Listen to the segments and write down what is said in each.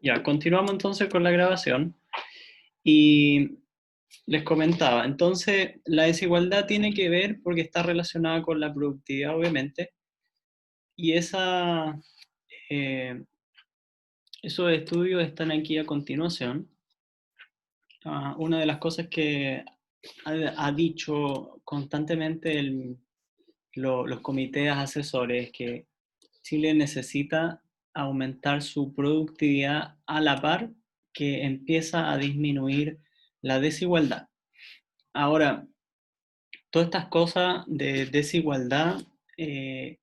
Ya, continuamos entonces con la grabación y les comentaba, entonces la desigualdad tiene que ver porque está relacionada con la productividad, obviamente, y eh, esos estudios están aquí a continuación. Una de las cosas que ha dicho constantemente los comités asesores es que Chile necesita aumentar su productividad a la par que empieza a disminuir la desigualdad. Ahora, todas estas cosas de desigualdad eh,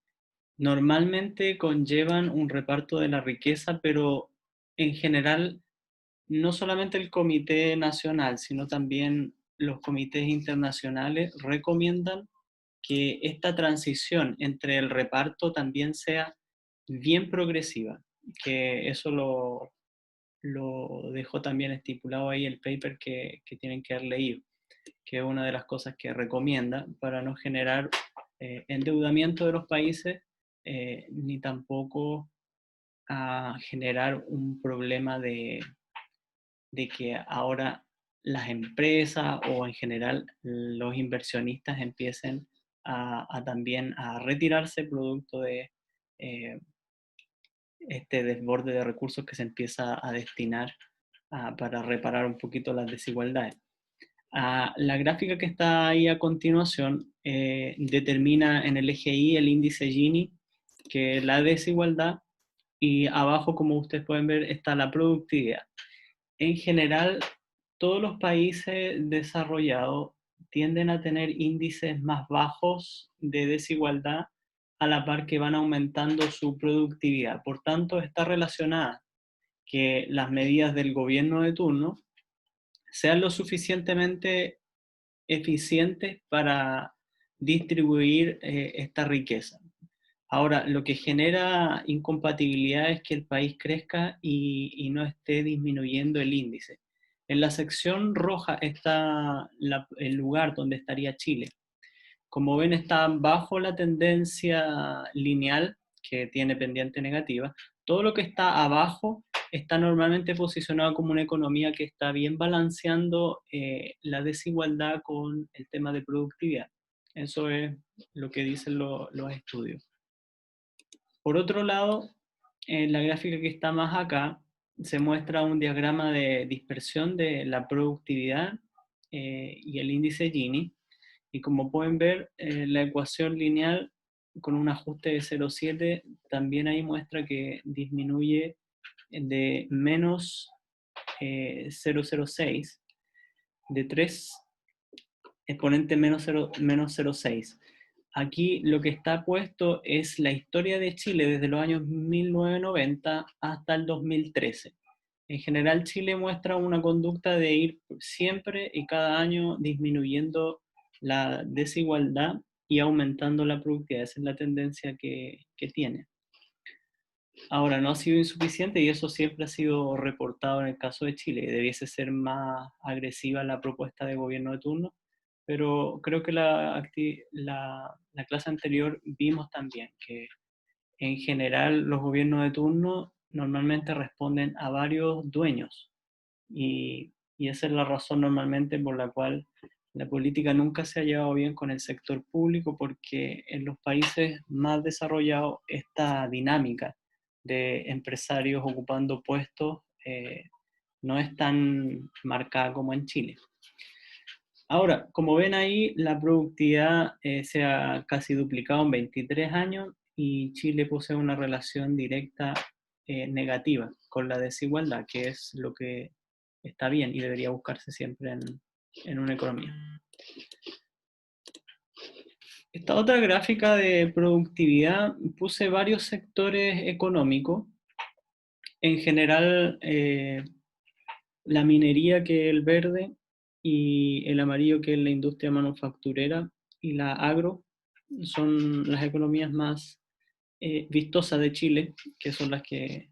normalmente conllevan un reparto de la riqueza, pero en general no solamente el Comité Nacional, sino también los comités internacionales recomiendan que esta transición entre el reparto también sea bien progresiva, que eso lo dejó también estipulado ahí el paper que tienen que haber leído, que es una de las cosas que recomienda para no generar endeudamiento de los países, ni tampoco a generar un problema de que ahora las empresas o en general los inversionistas empiecen también a retirarse producto de eh, este desborde de recursos que se empieza a destinar para reparar un poquito las desigualdades. La gráfica que está ahí a continuación determina en el eje Y el índice Gini, que es la desigualdad, y abajo, como ustedes pueden ver, está la productividad. En general, todos los países desarrollados tienden a tener índices más bajos de desigualdad a la par que van aumentando su productividad. Por tanto, está relacionada que las medidas del gobierno de turno sean lo suficientemente eficientes para distribuir esta riqueza. Ahora, lo que genera incompatibilidad es que el país crezca y no esté disminuyendo el índice. En la sección roja está el lugar donde estaría Chile. Como ven, está bajo la tendencia lineal que tiene pendiente negativa. Todo lo que está abajo está normalmente posicionado como una economía que está bien balanceando la desigualdad con el tema de productividad. Eso es lo que dicen los estudios. Por otro lado, en la gráfica que está más acá, se muestra un diagrama de dispersión de la productividad y el índice Gini. Y como pueden ver, la ecuación lineal con un ajuste de 0,7 también ahí muestra que disminuye de menos 0,06, de 3 exponente menos 0,06. Aquí lo que está puesto es la historia de Chile desde los años 1990 hasta el 2013. En general, Chile muestra una conducta de ir siempre y cada año disminuyendo la desigualdad y aumentando la productividad. Esa es la tendencia que tiene. Ahora, no ha sido insuficiente y eso siempre ha sido reportado en el caso de Chile. Debiese ser más agresiva la propuesta de gobierno de turno, pero creo que la clase anterior vimos también que en general los gobiernos de turno normalmente responden a varios dueños y esa es la razón normalmente por la cual la política nunca se ha llevado bien con el sector público, porque en los países más desarrollados esta dinámica de empresarios ocupando puestos no es tan marcada como en Chile. Ahora, como ven ahí, la productividad se ha casi duplicado en 23 años y Chile posee una relación directa negativa con la desigualdad, que es lo que está bien y debería buscarse siempre en una economía. Esta otra gráfica de productividad puse varios sectores económicos. En general, la minería, que es el verde, y el amarillo, que es la industria manufacturera, y la agro, son las economías más vistosas de Chile, que son las que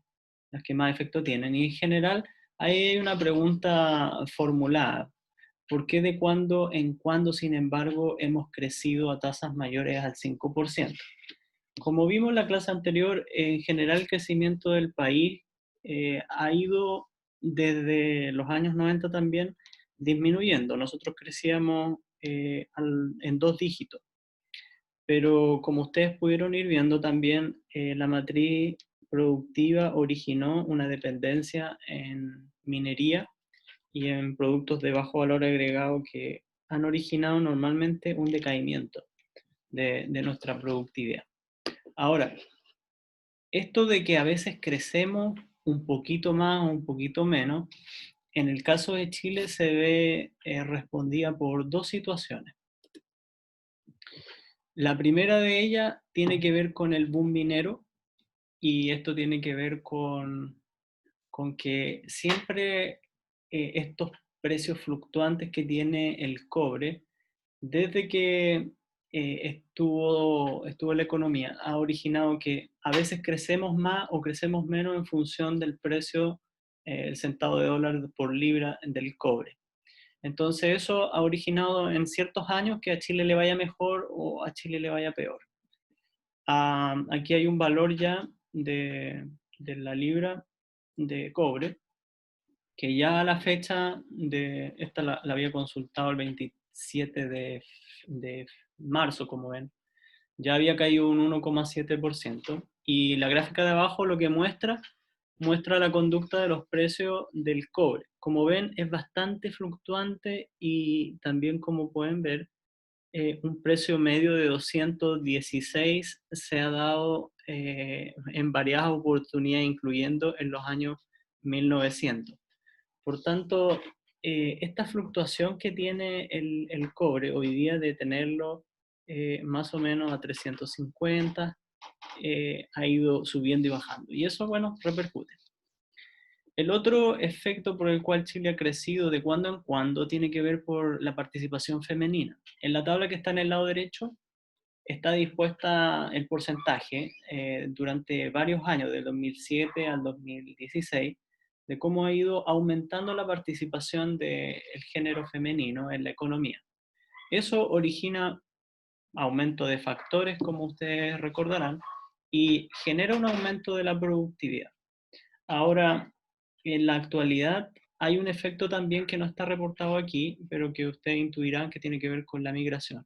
más efecto tienen. Y en general, ahí hay una pregunta formulada. ¿Por qué de cuando en cuando, sin embargo, hemos crecido a tasas mayores al 5%? Como vimos en la clase anterior, en general el crecimiento del país ha ido desde los años 90 también disminuyendo. Nosotros crecíamos en 2 dígitos, pero como ustedes pudieron ir viendo también, la matriz productiva originó una dependencia en minería y en productos de bajo valor agregado que han originado normalmente un decaimiento de nuestra productividad. Ahora, esto de que a veces crecemos un poquito más o un poquito menos, en el caso de Chile se ve respondida por 2 situaciones. La primera de ellas tiene que ver con el boom minero, y esto tiene que ver con que siempre estos precios fluctuantes que tiene el cobre, desde que estuvo la economía, ha originado que a veces crecemos más o crecemos menos en función del precio, el centavo de dólar por libra del cobre. Entonces eso ha originado en ciertos años que a Chile le vaya mejor o a Chile le vaya peor. Aquí hay un valor ya de la libra de cobre, que ya a la fecha de, esta la había consultado el 27 de marzo, como ven, ya había caído un 1,7%, y la gráfica de abajo lo que muestra la conducta de los precios del cobre. Como ven, es bastante fluctuante, y también, como pueden ver, un precio medio de 216 se ha dado en varias oportunidades, incluyendo en los años 1900. Por tanto, esta fluctuación que tiene el cobre hoy día, de tenerlo más o menos a 350, ha ido subiendo y bajando. Y eso, bueno, repercute. El otro efecto por el cual Chile ha crecido de cuando en cuando tiene que ver por la participación femenina. En la tabla que está en el lado derecho está dispuesta el porcentaje durante varios años, del 2007 al 2016, de cómo ha ido aumentando la participación del género femenino en la economía. Eso origina aumento de factores, como ustedes recordarán, y genera un aumento de la productividad. Ahora, en la actualidad hay un efecto también que no está reportado aquí, pero que ustedes intuirán que tiene que ver con la migración.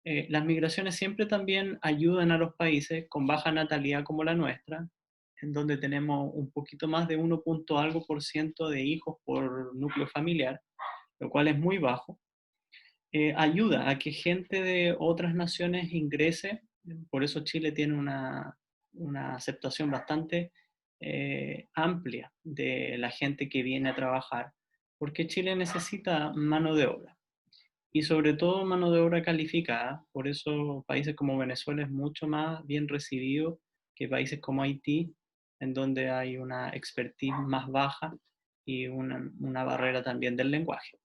Las migraciones siempre también ayudan a los países con baja natalidad como la nuestra, en donde tenemos un poquito más de 1 punto algo por ciento de hijos por núcleo familiar, lo cual es muy bajo. Ayuda a que gente de otras naciones ingrese. Por eso Chile tiene una aceptación bastante amplia de la gente que viene a trabajar, porque Chile necesita mano de obra, y sobre todo mano de obra calificada. Por eso países como Venezuela es mucho más bien recibido que países como Haití, en donde hay una expertise más baja y una barrera también del lenguaje.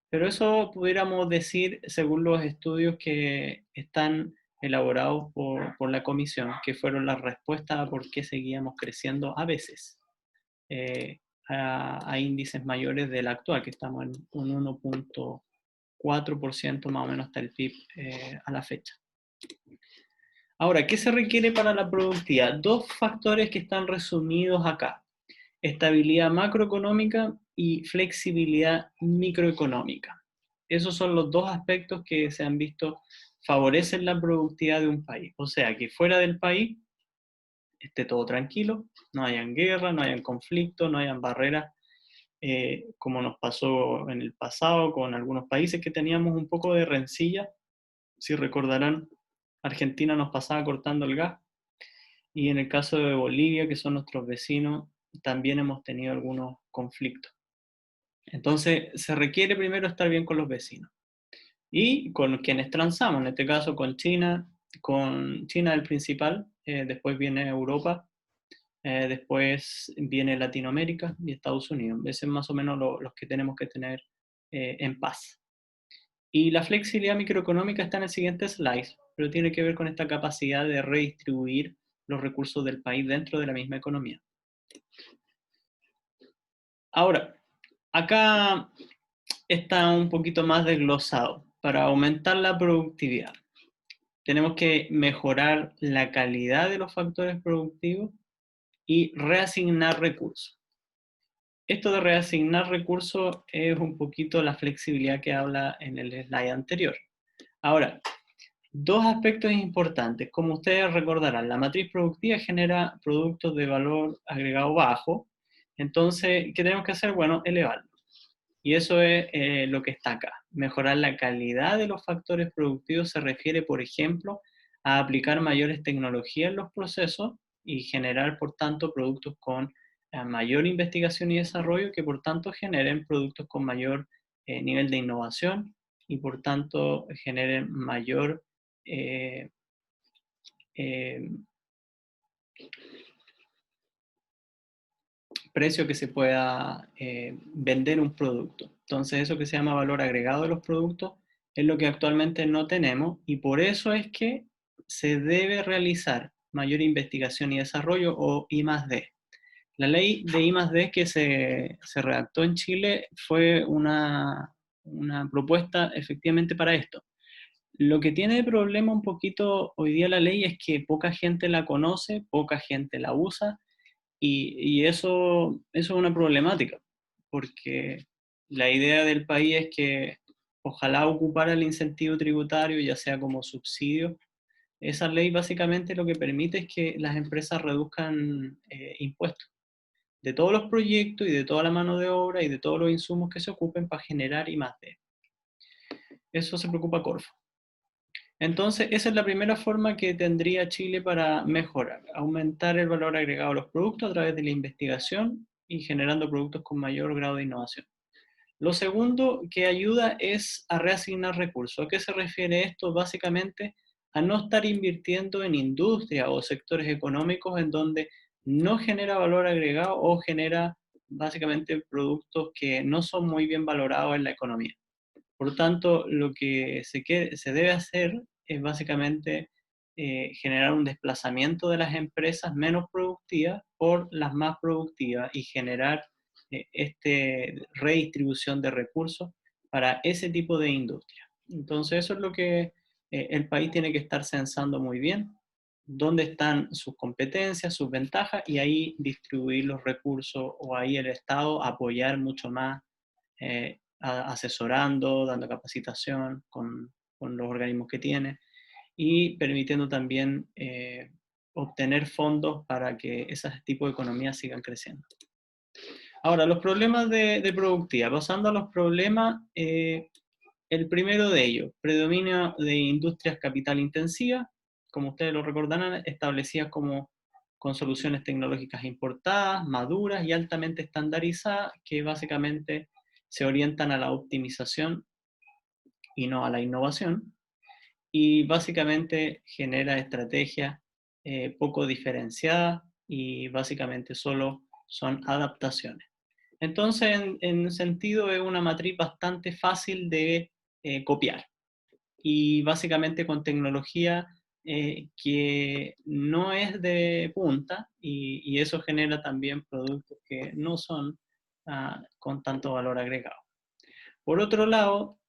Pero eso pudiéramos decir, según los estudios que están elaborados por la comisión, que fueron las respuestas a por qué seguíamos creciendo a veces a índices mayores del actual, que estamos en un 1,4% más o menos hasta el PIB a la fecha. Ahora, ¿qué se requiere para la productividad? 2 factores que están resumidos acá: estabilidad macroeconómica y flexibilidad microeconómica. Esos son los 2 aspectos que se han visto favorecen la productividad de un país. O sea, que fuera del país esté todo tranquilo, no hayan guerra, no hayan conflicto, no hayan barreras, como nos pasó en el pasado con algunos países que teníamos un poco de rencilla. Si recordarán, Argentina nos pasaba cortando el gas, y en el caso de Bolivia, que son nuestros vecinos, también hemos tenido algunos conflictos. Entonces, se requiere primero estar bien con los vecinos y con quienes transamos, en este caso con China el principal, después viene Europa, después viene Latinoamérica y Estados Unidos. Esos son más o menos los que tenemos que tener en paz. Y la flexibilidad microeconómica está en el siguiente slide, pero tiene que ver con esta capacidad de redistribuir los recursos del país dentro de la misma economía. Ahora, acá está un poquito más desglosado. Para aumentar la productividad, tenemos que mejorar la calidad de los factores productivos y reasignar recursos. Esto de reasignar recursos es un poquito la flexibilidad que habla en el slide anterior. Ahora, dos aspectos importantes. Como ustedes recordarán, la matriz productiva genera productos de valor agregado bajo. Entonces, ¿qué tenemos que hacer? Bueno, elevarlo. Y eso es lo que está acá. Mejorar la calidad de los factores productivos se refiere, por ejemplo, a aplicar mayores tecnologías en los procesos y generar, por tanto, productos con mayor investigación y desarrollo que, por tanto, generen productos con mayor nivel de innovación y, por tanto, generen mayor eh, eh, precio que se pueda vender un producto. Entonces eso que se llama valor agregado de los productos es lo que actualmente no tenemos y por eso es que se debe realizar mayor investigación y desarrollo o I+D. La ley de I+D que se redactó en Chile fue una propuesta efectivamente para esto. Lo que tiene de problema un poquito hoy día la ley es que poca gente la conoce, poca gente la usa y eso es una problemática, porque la idea del país es que ojalá ocupara el incentivo tributario, ya sea como subsidio. Esa ley básicamente lo que permite es que las empresas reduzcan impuestos de todos los proyectos y de toda la mano de obra y de todos los insumos que se ocupen para generar I más D. Eso se preocupa Corfo. Entonces, esa es la primera forma que tendría Chile para mejorar, aumentar el valor agregado a los productos a través de la investigación y generando productos con mayor grado de innovación. Lo segundo que ayuda es a reasignar recursos. ¿A qué se refiere esto? Básicamente a no estar invirtiendo en industria o sectores económicos en donde no genera valor agregado o genera básicamente productos que no son muy bien valorados en la economía. Por tanto, lo que se debe hacer es básicamente generar un desplazamiento de las empresas menos productivas por las más productivas y generar redistribución de recursos para ese tipo de industria. Entonces, eso es lo que el país tiene que estar censando muy bien, dónde están sus competencias, sus ventajas, y ahí distribuir los recursos o ahí el Estado apoyar mucho más asesorando, dando capacitación con los organismos que tiene y permitiendo también obtener fondos para que ese tipo de economías sigan creciendo. Ahora, los problemas de productividad. Pasando a los problemas, el primero de ellos, predominio de industrias capital intensivas, como ustedes lo recordarán, establecidas como con soluciones tecnológicas importadas, maduras y altamente estandarizadas, que básicamente se orientan a la optimización y no a la innovación, y básicamente genera estrategias poco diferenciadas y básicamente solo son adaptaciones. Entonces, en sentido, es una matriz bastante fácil de copiar y básicamente con tecnología que no es de punta y eso genera también productos que no son con tanto valor agregado. Por otro lado,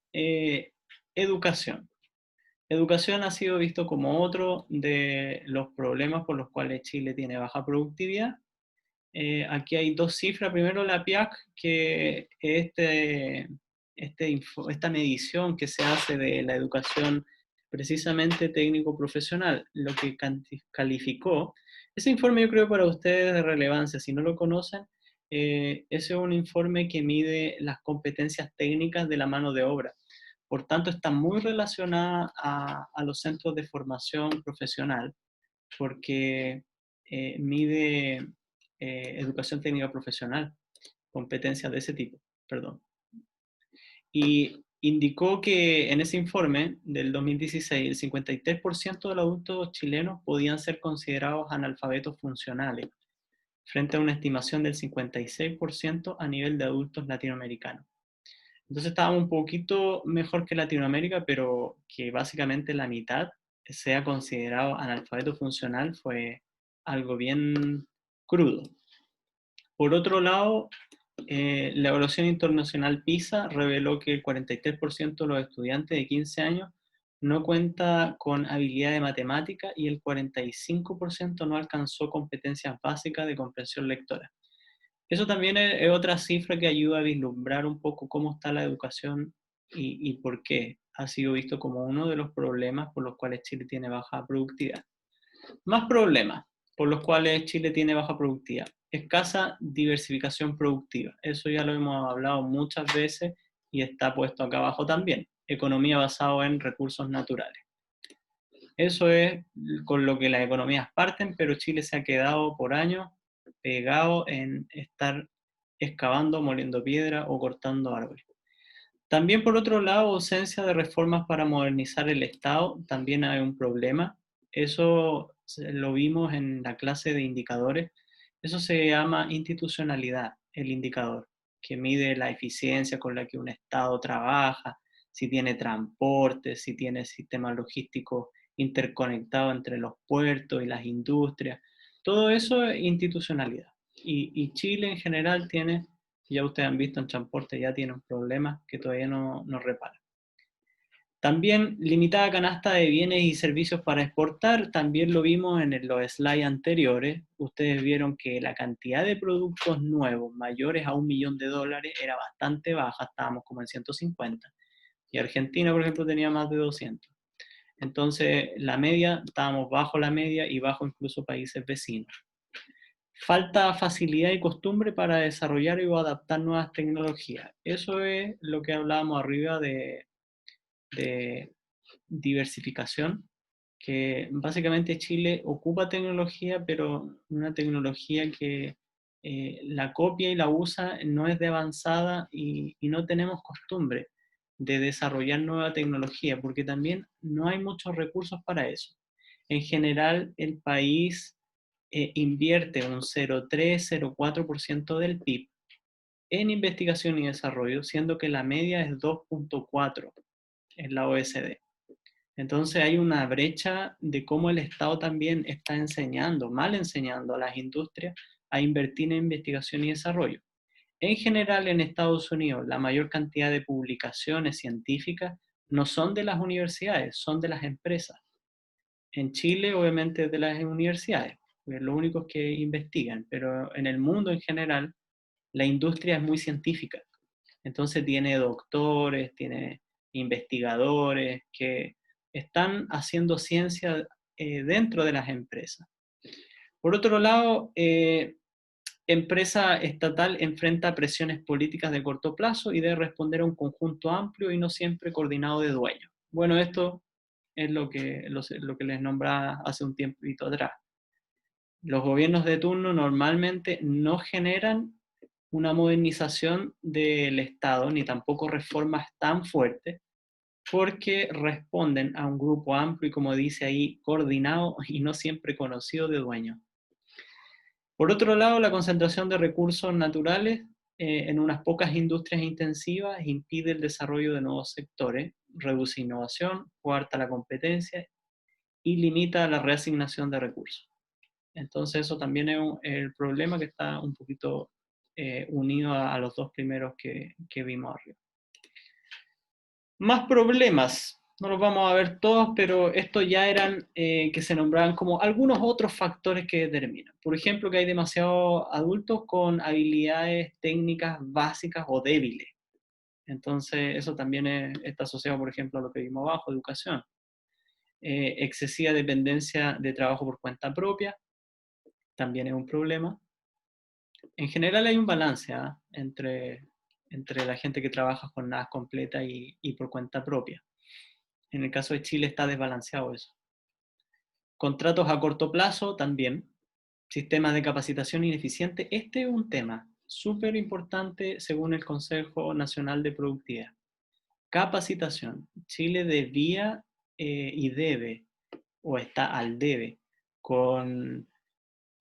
educación. Educación ha sido visto como otro de los problemas por los cuales Chile tiene baja productividad. Aquí hay dos cifras. Primero la PIAC, que esta medición que se hace de la educación precisamente técnico-profesional, lo que calificó. Ese informe yo creo para ustedes de relevancia, si no lo conocen, ese es un informe que mide las competencias técnicas de la mano de obra. Por tanto, está muy relacionada a los centros de formación profesional, porque mide educación técnica profesional, competencias de ese tipo, perdón. Y indicó que en ese informe del 2016, el 53% de los adultos chilenos podían ser considerados analfabetos funcionales, frente a una estimación del 56% a nivel de adultos latinoamericanos. Entonces estábamos un poquito mejor que Latinoamérica, pero que básicamente la mitad sea considerado analfabeto funcional fue algo bien crudo. Por otro lado, la evaluación internacional PISA reveló que el 43% de los estudiantes de 15 años no cuenta con habilidad de matemática y el 45% no alcanzó competencias básicas de comprensión lectora. Eso también es otra cifra que ayuda a vislumbrar un poco cómo está la educación y por qué ha sido visto como uno de los problemas por los cuales Chile tiene baja productividad. Más problemas por los cuales Chile tiene baja productividad. Escasa diversificación productiva. Eso ya lo hemos hablado muchas veces y está puesto acá abajo también. Economía basada en recursos naturales. Eso es con lo que las economías parten, pero Chile se ha quedado por años pegado en estar excavando, moliendo piedra o cortando árboles. También, por otro lado, ausencia de reformas para modernizar el Estado, también hay un problema. Eso lo vimos en la clase de indicadores. Eso se llama institucionalidad, el indicador, que mide la eficiencia con la que un Estado trabaja, si tiene transporte, si tiene sistemas logísticos interconectados entre los puertos y las industrias. Todo eso es institucionalidad. Y Chile en general tiene, ya ustedes han visto en transporte, ya tiene un problema que todavía no repara. También limitada canasta de bienes y servicios para exportar, también lo vimos en los slides anteriores. Ustedes vieron que la cantidad de productos nuevos mayores a $1.000.000 era bastante baja, estábamos como en 150. Y Argentina, por ejemplo, tenía más de 200. Entonces, la media, estábamos bajo la media y bajo incluso países vecinos. Falta facilidad y costumbre para desarrollar o adaptar nuevas tecnologías. Eso es lo que hablábamos arriba de diversificación, que básicamente Chile ocupa tecnología, pero una tecnología que la copia y la usa no es de avanzada y no tenemos costumbre de desarrollar nueva tecnología, porque también no hay muchos recursos para eso. En general, el país invierte un 0,3-0,4% del PIB en investigación y desarrollo, siendo que la media es 2,4 en la OECD. Entonces hay una brecha de cómo el Estado también está enseñando, mal enseñando a las industrias a invertir en investigación y desarrollo. En general, en Estados Unidos, la mayor cantidad de publicaciones científicas no son de las universidades, son de las empresas. En Chile, obviamente, es de las universidades, pues los únicos que investigan, pero en el mundo en general, la industria es muy científica. Entonces tiene doctores, tiene investigadores que están haciendo ciencia dentro de las empresas. Por otro lado, empresa estatal enfrenta presiones políticas de corto plazo y debe responder a un conjunto amplio y no siempre coordinado de dueños. Bueno, esto es lo que les nombraba hace un tiempito atrás. Los gobiernos de turno normalmente no generan una modernización del Estado, ni tampoco reformas tan fuertes, porque responden a un grupo amplio y, como dice ahí, coordinado y no siempre conocido de dueños. Por otro lado, la concentración de recursos naturales en unas pocas industrias intensivas impide el desarrollo de nuevos sectores, reduce innovación, coarta la competencia y limita la reasignación de recursos. Entonces eso también es el problema que está un poquito unido a los dos primeros que vimos arriba. Más problemas, no los vamos a ver todos, pero estos ya eran que se nombraban como algunos otros factores que determinan. Por ejemplo, que hay demasiados adultos con habilidades técnicas básicas o débiles. Entonces eso también está asociado, por ejemplo, a lo que vimos abajo, educación. Excesiva dependencia de trabajo por cuenta propia, también es un problema. En general hay un balance entre la gente que trabaja jornadas completas y por cuenta propia. En el caso de Chile está desbalanceado eso. Contratos a corto plazo también. Sistemas de capacitación ineficiente. Este es un tema súper importante según el Consejo Nacional de Productividad. Capacitación. Chile debía y debe, o está al debe, con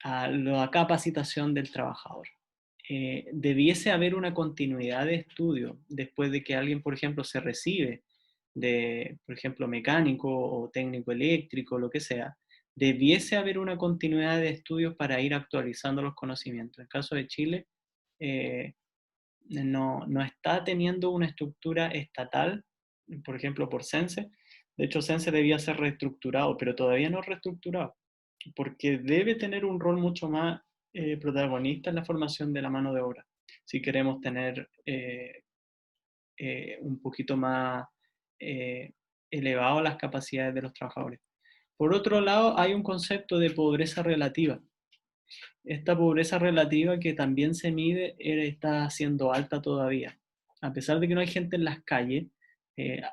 la capacitación del trabajador. Debiese haber una continuidad de estudio después de que alguien, por ejemplo, se recibe de, por ejemplo, mecánico o técnico eléctrico, lo que sea, debiese haber una continuidad de estudios para ir actualizando los conocimientos. En el caso de Chile, eh, no está teniendo una estructura estatal, por ejemplo, por CENSE, De hecho, Sense debía ser reestructurado, pero todavía no es reestructurado, porque debe tener un rol mucho más protagonista en la formación de la mano de obra, si queremos tener un poquito más eh, elevado las capacidades de los trabajadores. Por otro lado, hay un concepto de pobreza relativa. Esta pobreza relativa que también se mide está siendo alta todavía. A pesar de que no hay gente en las calles,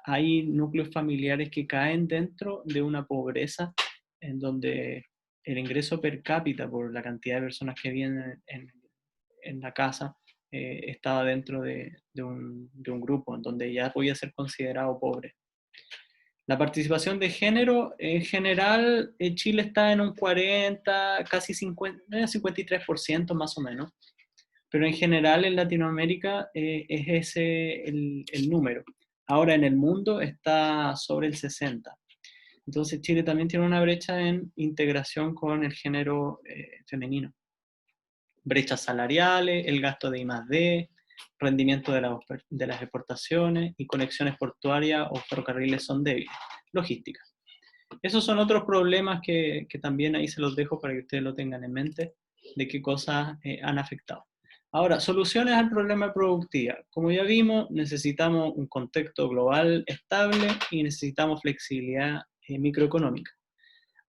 hay núcleos familiares que caen dentro de una pobreza en donde el ingreso per cápita por la cantidad de personas que viven en la casa estaba dentro de un grupo en donde ya podía ser considerado pobre. La participación de género, en general, Chile está en un 40, casi 50, 53% más o menos, pero en general en Latinoamérica es ese el número. Ahora en el mundo está sobre el 60. Entonces Chile también tiene una brecha en integración con el género femenino. Brechas salariales, el gasto de I+D, rendimiento de las exportaciones y conexiones portuarias o ferrocarriles son débiles. Logística. Esos son otros problemas que también ahí se los dejo para que ustedes lo tengan en mente, de qué cosas han afectado. Ahora, soluciones al problema de productividad. Como ya vimos, necesitamos un contexto global estable y necesitamos flexibilidad microeconómica.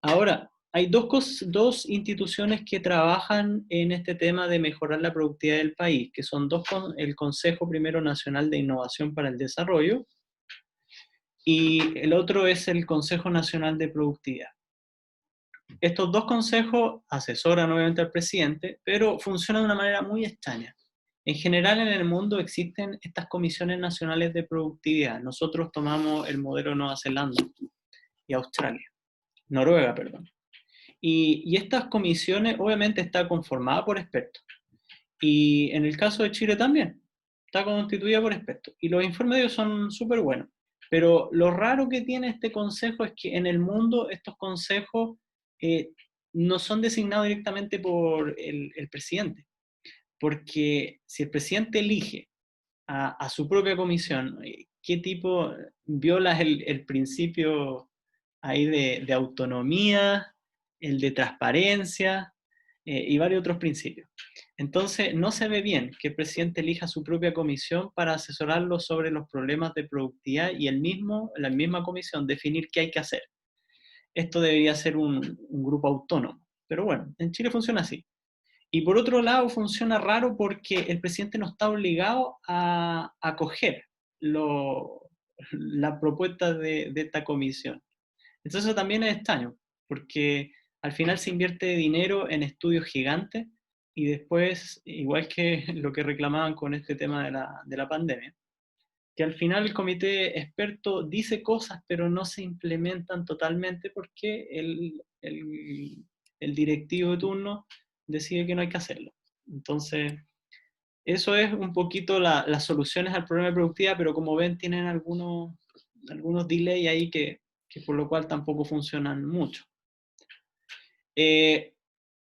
Ahora, hay dos instituciones que trabajan en este tema de mejorar la productividad del país, que son el Consejo Primero Nacional de Innovación para el Desarrollo y el otro es el Consejo Nacional de Productividad. Estos dos consejos asesoran obviamente al presidente, pero funcionan de una manera muy extraña. En general en el mundo existen estas comisiones nacionales de productividad. Nosotros tomamos el modelo de Nueva Zelanda y Australia, Noruega, perdón. Y estas comisiones obviamente están conformadas por expertos. Y en el caso de Chile también, está constituida por expertos. Y los informes de ellos son súper buenos. Pero lo raro que tiene este consejo es que en el mundo estos consejos eh, no son designados directamente por el presidente. Porque si el presidente elige a su propia comisión, ¿qué tipo viola el principio ahí de autonomía, el de transparencia y varios otros principios? Entonces, no se ve bien que el presidente elija su propia comisión para asesorarlo sobre los problemas de productividad y la misma comisión definir qué hay que hacer. Esto debería ser un grupo autónomo. Pero bueno, en Chile funciona así. Y por otro lado, funciona raro porque el presidente no está obligado a acoger la propuesta de esta comisión. Entonces eso también es extraño, porque al final se invierte dinero en estudios gigantes y después, igual que lo que reclamaban con este tema de la pandemia, que al final el comité experto dice cosas pero no se implementan totalmente porque el directivo de turno decide que no hay que hacerlo. Entonces, eso es un poquito las soluciones al problema de productividad, pero como ven tienen algunos delays ahí que por lo cual tampoco funcionan mucho. Eh,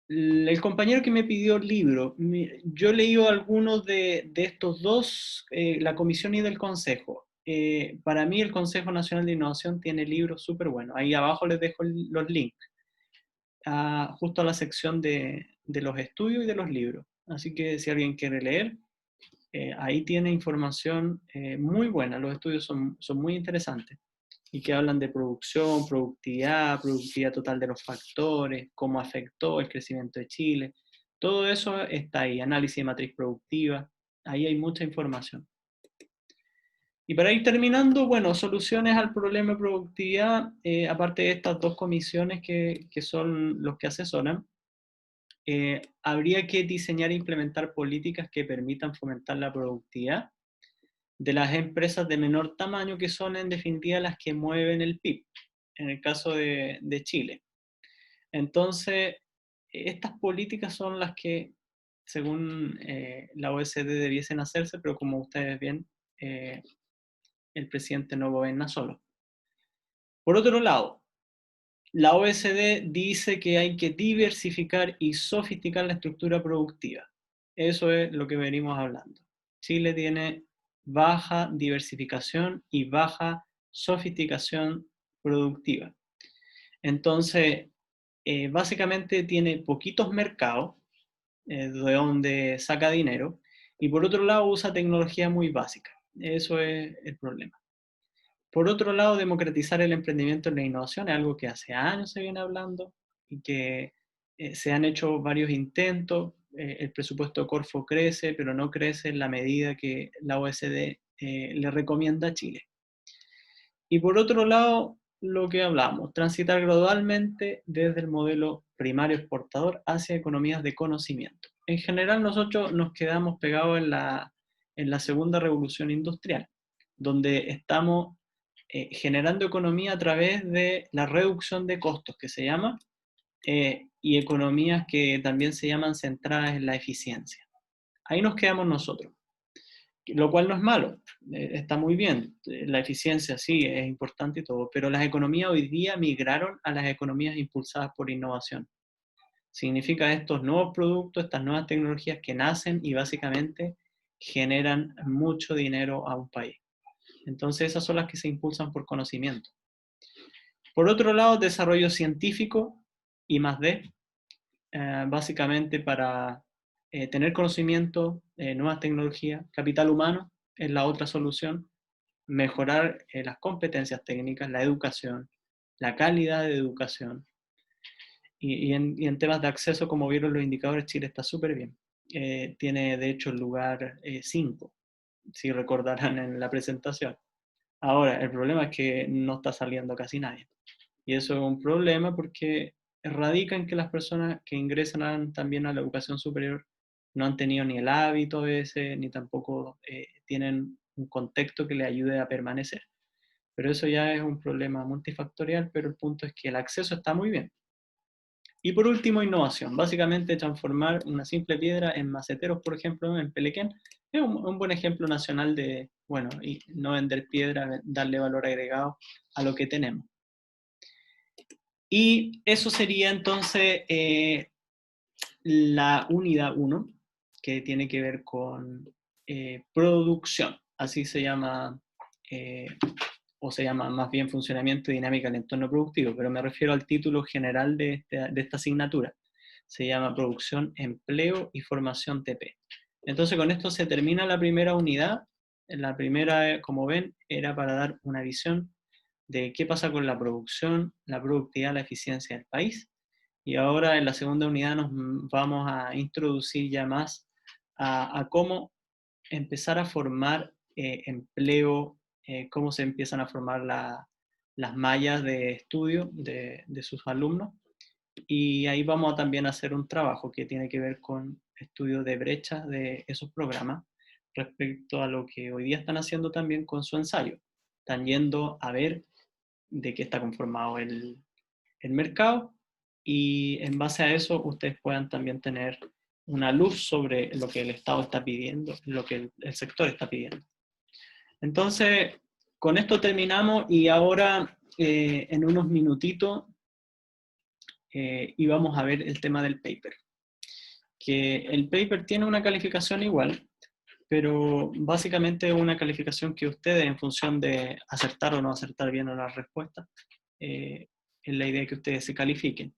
el compañero que me pidió el libro, yo he leído algunos de estos dos, la comisión y del consejo. Para mí el Consejo Nacional de Innovación tiene libros súper buenos. Ahí abajo les dejo los links, justo a la sección de los estudios y de los libros. Así que si alguien quiere leer, ahí tiene información muy buena. Los estudios son muy interesantes y que hablan de producción, productividad total de los factores, cómo afectó el crecimiento de Chile. Todo eso está ahí, análisis de matriz productiva, ahí hay mucha información. Y para ir terminando, bueno, soluciones al problema de productividad, aparte de estas dos comisiones que son los que asesoran, habría que diseñar e implementar políticas que permitan fomentar la productividad de las empresas de menor tamaño, que son en definitiva las que mueven el PIB, en el caso de Chile. Entonces, estas políticas son las que, según la OECD, debiesen hacerse, pero como ustedes ven, el presidente no gobierna solo. Por otro lado, la OECD dice que hay que diversificar y sofisticar la estructura productiva. Eso es lo que venimos hablando. Chile tiene baja diversificación y baja sofisticación productiva. Entonces, básicamente tiene poquitos mercados de donde saca dinero, y por otro lado usa tecnología muy básica. Eso es el problema. Por otro lado, democratizar el emprendimiento y la innovación es algo que hace años se viene hablando y que se han hecho varios intentos. El presupuesto de Corfo crece, pero no crece en la medida que la OECD le recomienda a Chile. Y por otro lado, lo que hablamos, transitar gradualmente desde el modelo primario exportador hacia economías de conocimiento. En general, nosotros nos quedamos pegados en la segunda revolución industrial, donde estamos generando economía a través de la reducción de costos, que se llama, y economías que también se llaman centradas en la eficiencia. Ahí nos quedamos nosotros, lo cual no es malo, está muy bien, la eficiencia sí es importante y todo, pero las economías hoy día migraron a las economías impulsadas por innovación. Significa estos nuevos productos, estas nuevas tecnologías que nacen y básicamente generan mucho dinero a un país. Entonces esas son las que se impulsan por conocimiento. Por otro lado, desarrollo científico y más D, básicamente para tener conocimiento, nuevas tecnologías, capital humano es la otra solución, mejorar las competencias técnicas, la educación, la calidad de educación. Y en temas de acceso, como vieron los indicadores, Chile está súper bien. Tiene de hecho el lugar 5, si recordarán en la presentación. Ahora, el problema es que no está saliendo casi nadie. Y eso es un problema porque radica en que las personas que ingresan también a la educación superior no han tenido ni el hábito ese, ni tampoco tienen un contexto que les ayude a permanecer. Pero eso ya es un problema multifactorial, pero el punto es que el acceso está muy bien. Y por último, innovación. Básicamente transformar una simple piedra en maceteros, por ejemplo, en Pelequén. Es un buen ejemplo nacional de, bueno, y no vender piedra, darle valor agregado a lo que tenemos. Y eso sería entonces la unidad 1, que tiene que ver con producción. Así se llama, o se llama más bien funcionamiento y dinámica del entorno productivo, pero me refiero al título general de esta asignatura. Se llama Producción, Empleo y Formación TP. Entonces con esto se termina la primera unidad. La primera, como ven, era para dar una visión de qué pasa con la producción, la productividad, la eficiencia del país. Y ahora en la segunda unidad nos vamos a introducir ya más a cómo empezar a formar empleo, cómo se empiezan a formar las mallas de estudio de sus alumnos. Y ahí vamos a también hacer un trabajo que tiene que ver con estudio de brechas de esos programas respecto a lo que hoy día están haciendo también con su ensayo. Están yendo a ver de qué está conformado el mercado, y en base a eso ustedes puedan también tener una luz sobre lo que el Estado está pidiendo, lo que el sector está pidiendo. Entonces, con esto terminamos y ahora en unos minutitos íbamos a ver el tema del paper. Que el paper tiene una calificación igual, pero básicamente es una calificación que ustedes, en función de acertar o no acertar bien las respuestas, es la idea que ustedes se califiquen.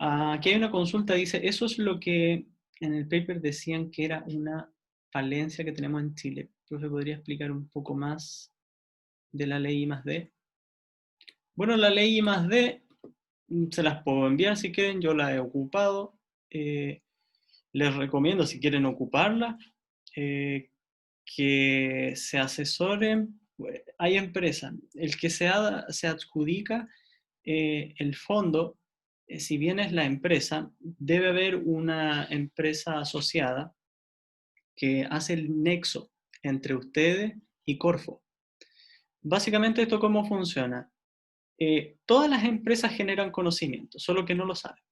Aquí hay una consulta, dice, eso es lo que en el paper decían que era una falencia que tenemos en Chile. ¿Profe, podría explicar un poco más de la ley I+D? Bueno, la ley I+D se las puedo enviar si quieren, yo la he ocupado. Les recomiendo, si quieren ocuparla, que se asesoren. Hay empresas, el que se adjudica el fondo, si bien es la empresa, debe haber una empresa asociada que hace el nexo entre ustedes y Corfo. Básicamente, ¿esto cómo funciona? Todas las empresas generan conocimiento, solo que no lo saben.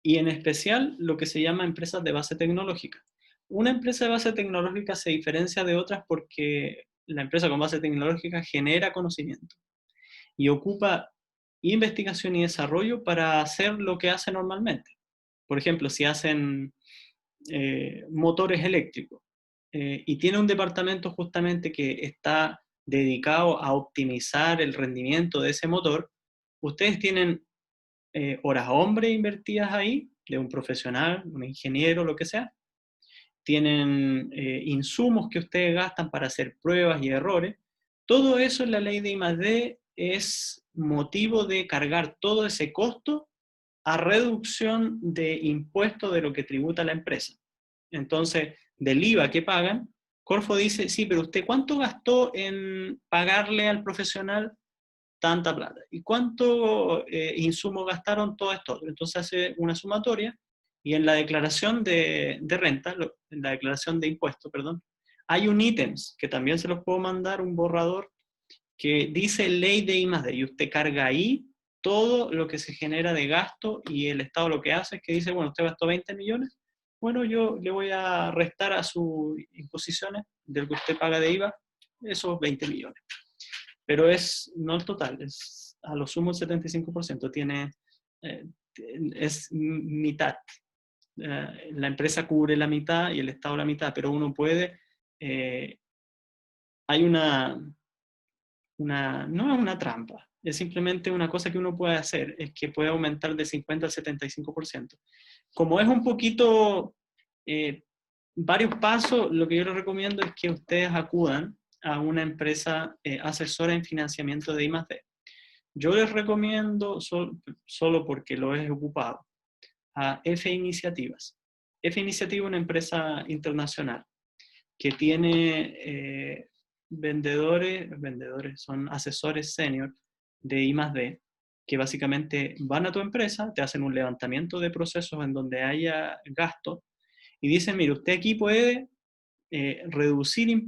Y en especial lo que se llama empresas de base tecnológica. Una empresa de base tecnológica se diferencia de otras porque la empresa con base tecnológica genera conocimiento y ocupa investigación y desarrollo para hacer lo que hace normalmente. Por ejemplo, si hacen motores eléctricos y tiene un departamento justamente que está dedicado a optimizar el rendimiento de ese motor, ustedes tienen horas hombre invertidas ahí, de un profesional, un ingeniero, lo que sea, tienen insumos que ustedes gastan para hacer pruebas y errores. Todo eso en la ley de I+D es motivo de cargar todo ese costo a reducción de impuestos de lo que tributa la empresa. Entonces, del IVA que pagan, Corfo dice, sí, pero usted ¿cuánto gastó en pagarle al profesional tanta plata? ¿Y cuánto insumos gastaron todo esto? Entonces hace una sumatoria y en la declaración de renta, en la declaración de impuestos, perdón, hay un ítems que también se los puedo mandar, un borrador, que dice ley de I+D y usted carga ahí todo lo que se genera de gasto y el Estado lo que hace es que dice, bueno, usted gastó 20 millones, bueno, yo le voy a restar a sus imposiciones del que usted paga de IVA esos 20 millones. Pero es no el total, es a lo sumo el 75%, tiene, eh, es mitad. La empresa cubre la mitad y el Estado la mitad, pero uno puede, hay no es una trampa, es simplemente una cosa que uno puede hacer, es que puede aumentar de 50 al 75%. Como es un poquito, eh, varios pasos, lo que yo les recomiendo es que ustedes acudan a una empresa asesora en financiamiento de I+D. Yo les recomiendo, solo porque lo he ocupado, a F Iniciativas. F Iniciativa es una empresa internacional que tiene vendedores, son asesores senior de I+D, que básicamente van a tu empresa, te hacen un levantamiento de procesos en donde haya gasto y dicen, mire, usted aquí puede reducir